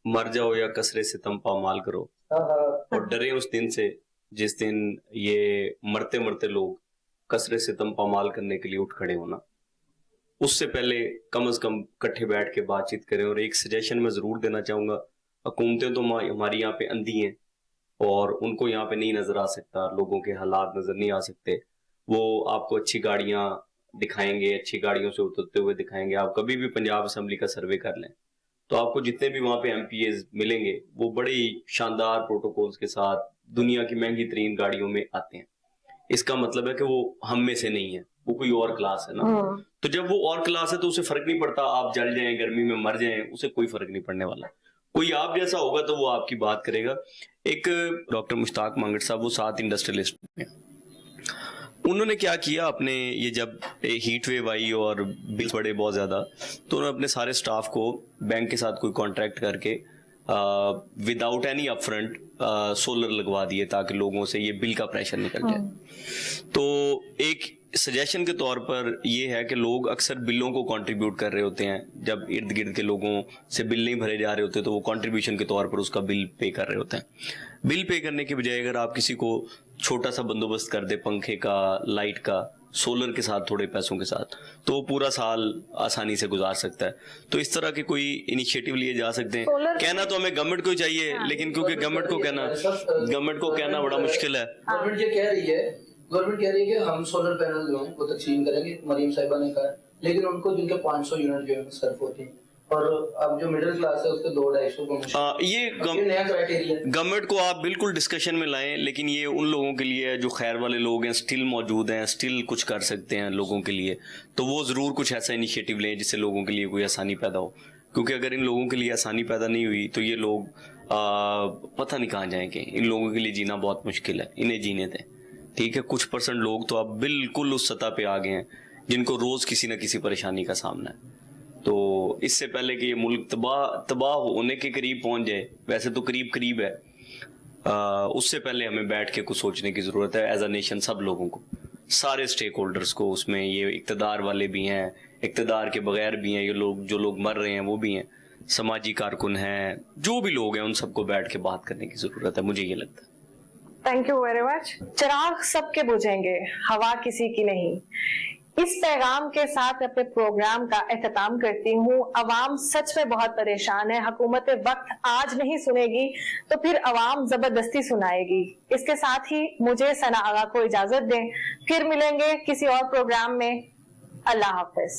مر جاؤ یا کثرت ستم پامال کرو, اور ڈرے اس دن سے جس دن یہ مرتے مرتے لوگ کثرت ستم پامال کرنے کے لیے اٹھ کھڑے ہونا. اس سے پہلے کم از کم کٹھے بیٹھ کے بات چیت کریں. اور ایک سجیشن میں ضرور دینا چاہوں گا, حکومتیں تو ہماری یہاں پہ اندھی ہیں اور ان کو یہاں پہ نہیں نظر آ سکتا, لوگوں کے حالات نظر نہیں آ سکتے. وہ آپ کو اچھی گاڑیاں دکھائیں گے, اچھی گاڑیوں سے اترتے ہوئے دکھائیں گے. آپ کبھی بھی پنجاب اسمبلی کا سروے کر لیں تو آپ کو جتنے بھی وہاں پہ ایم پی ایز ملیں گے وہ بڑی شاندار پروٹوکولز کے ساتھ دنیا کی مہنگی ترین گاڑیوں میں آتے ہیں. اس کا مطلب ہے کہ وہ ہم میں سے نہیں ہے, وہ کوئی اور کلاس ہے نا. تو جب وہ اور کلاس ہے تو اسے فرق نہیں پڑتا آپ جل جائیں, گرمی میں مر جائیں, اسے کوئی فرق نہیں پڑنے والا. کوئی آپ جیسا ہوگا تو وہ آپ کی بات کرے گا. ایک ڈاکٹر مشتاق مانگٹ صاحب, وہ 7 انڈسٹریلسٹ ہیں, انہوں نے کیا کیا اپنے, یہ جب ہیٹ ویو آئی اور بل بڑھے بہت زیادہ, تو انہوں نے اپنے سارے سٹاف کو بینک کے ساتھ کوئی کانٹریکٹ کر کے without any up front solar لگوا دیے تاکہ لوگوں سے یہ بل کا پریشر نکل جائے. تو ایک سجیشن کے طور پر یہ ہے کہ لوگ اکثر بلوں کو کنٹریبیوٹ کر رہے ہوتے ہیں, جب ارد گرد کے لوگوں سے بل نہیں بھرے جا رہے ہوتے تو وہ کنٹریبیوشن کے طور پر اس کا بل پے کر رہے ہوتے ہیں. بل پے کرنے کے بجائے اگر آپ کسی کو چھوٹا سا بندوبست کر دے پنکھے کا, لائٹ کا, سولر کے ساتھ تھوڑے پیسوں کے ساتھ, تو وہ پورا سال آسانی سے گزار سکتا ہے. تو اس طرح کے کوئی انیشیٹو لیے جا سکتے ہیں. کہنا تو ہمیں گورنمنٹ کو ہی چاہیے, لیکن کیونکہ گورنمنٹ کو کہنا بڑا مشکل ہے. گورنمنٹ یہ کہہ رہی ہے کہ ہم سولر پینل جو ہیں وہ تقسیم کریں گے, مریم صاحبہ نے کہا, لیکن ان کو جن کے 500 یونٹ جو ہے صرف ہوتے ہیں, اور اب جو مڈل کلاس ہے اس کے 200-250 کو. یہ نیا کرائٹیریا گورنمنٹ کو آپ بالکل ڈسکشن میں لائیں, لیکن یہ ان لوگوں کے لیے جو خیر والے لوگ ہیں, اسٹل موجود ہیں, اسٹل کچھ کر سکتے ہیں لوگوں کے لیے, تو وہ ضرور کچھ ایسا انیشیٹو لیں جس سے لوگوں کے لیے کوئی آسانی پیدا ہو. کیونکہ اگر ان لوگوں کے لیے آسانی پیدا نہیں ہوئی تو یہ لوگ پتہ نہیں کہاں جائیں گے. ان لوگوں کے لیے جینا بہت مشکل ہے, انہیں جینے دیں. ٹھیک ہے, کچھ % لوگ تو اب بالکل اس سطح پہ آ گئے ہیں जिनको रोज किसी न किसी परेशानी का सामना है। तो इससे पहले कि ये मुल्क तबाह होने के करीब पहुंच जाए, वैसे तो करीब करीब है, उससे पहले हमें बैठ के कुछ सोचने की जरूरत है एज अ नेशन, सब लोगों को, सारे स्टेक होल्डर्स को। उसमें ये इक्तदार वाले भी हैं, इक्तदार के बगैर भी हैं, ये लोग जो लोग मर रहे हैं वो भी हैं, समाजी कारकुन हैं, जो भी लोग हैं उन सबको बैठ के बात करने की जरूरत है, मुझे ये लगता है। Thank you very much. चिराग सबके बुझेंगे, हवा किसी की नहीं। इस पैगाम के साथ अपने प्रोग्राम का एहतमाम करती हूँ। अवाम सच में बहुत परेशान है, हुकूमत वक्त आज नहीं सुनेगी तो फिर अवाम जबरदस्ती सुनाएगी। इसके साथ ही मुझे सना आगा को इजाजत दें, फिर मिलेंगे किसी और प्रोग्राम में। अल्लाह हाफिज।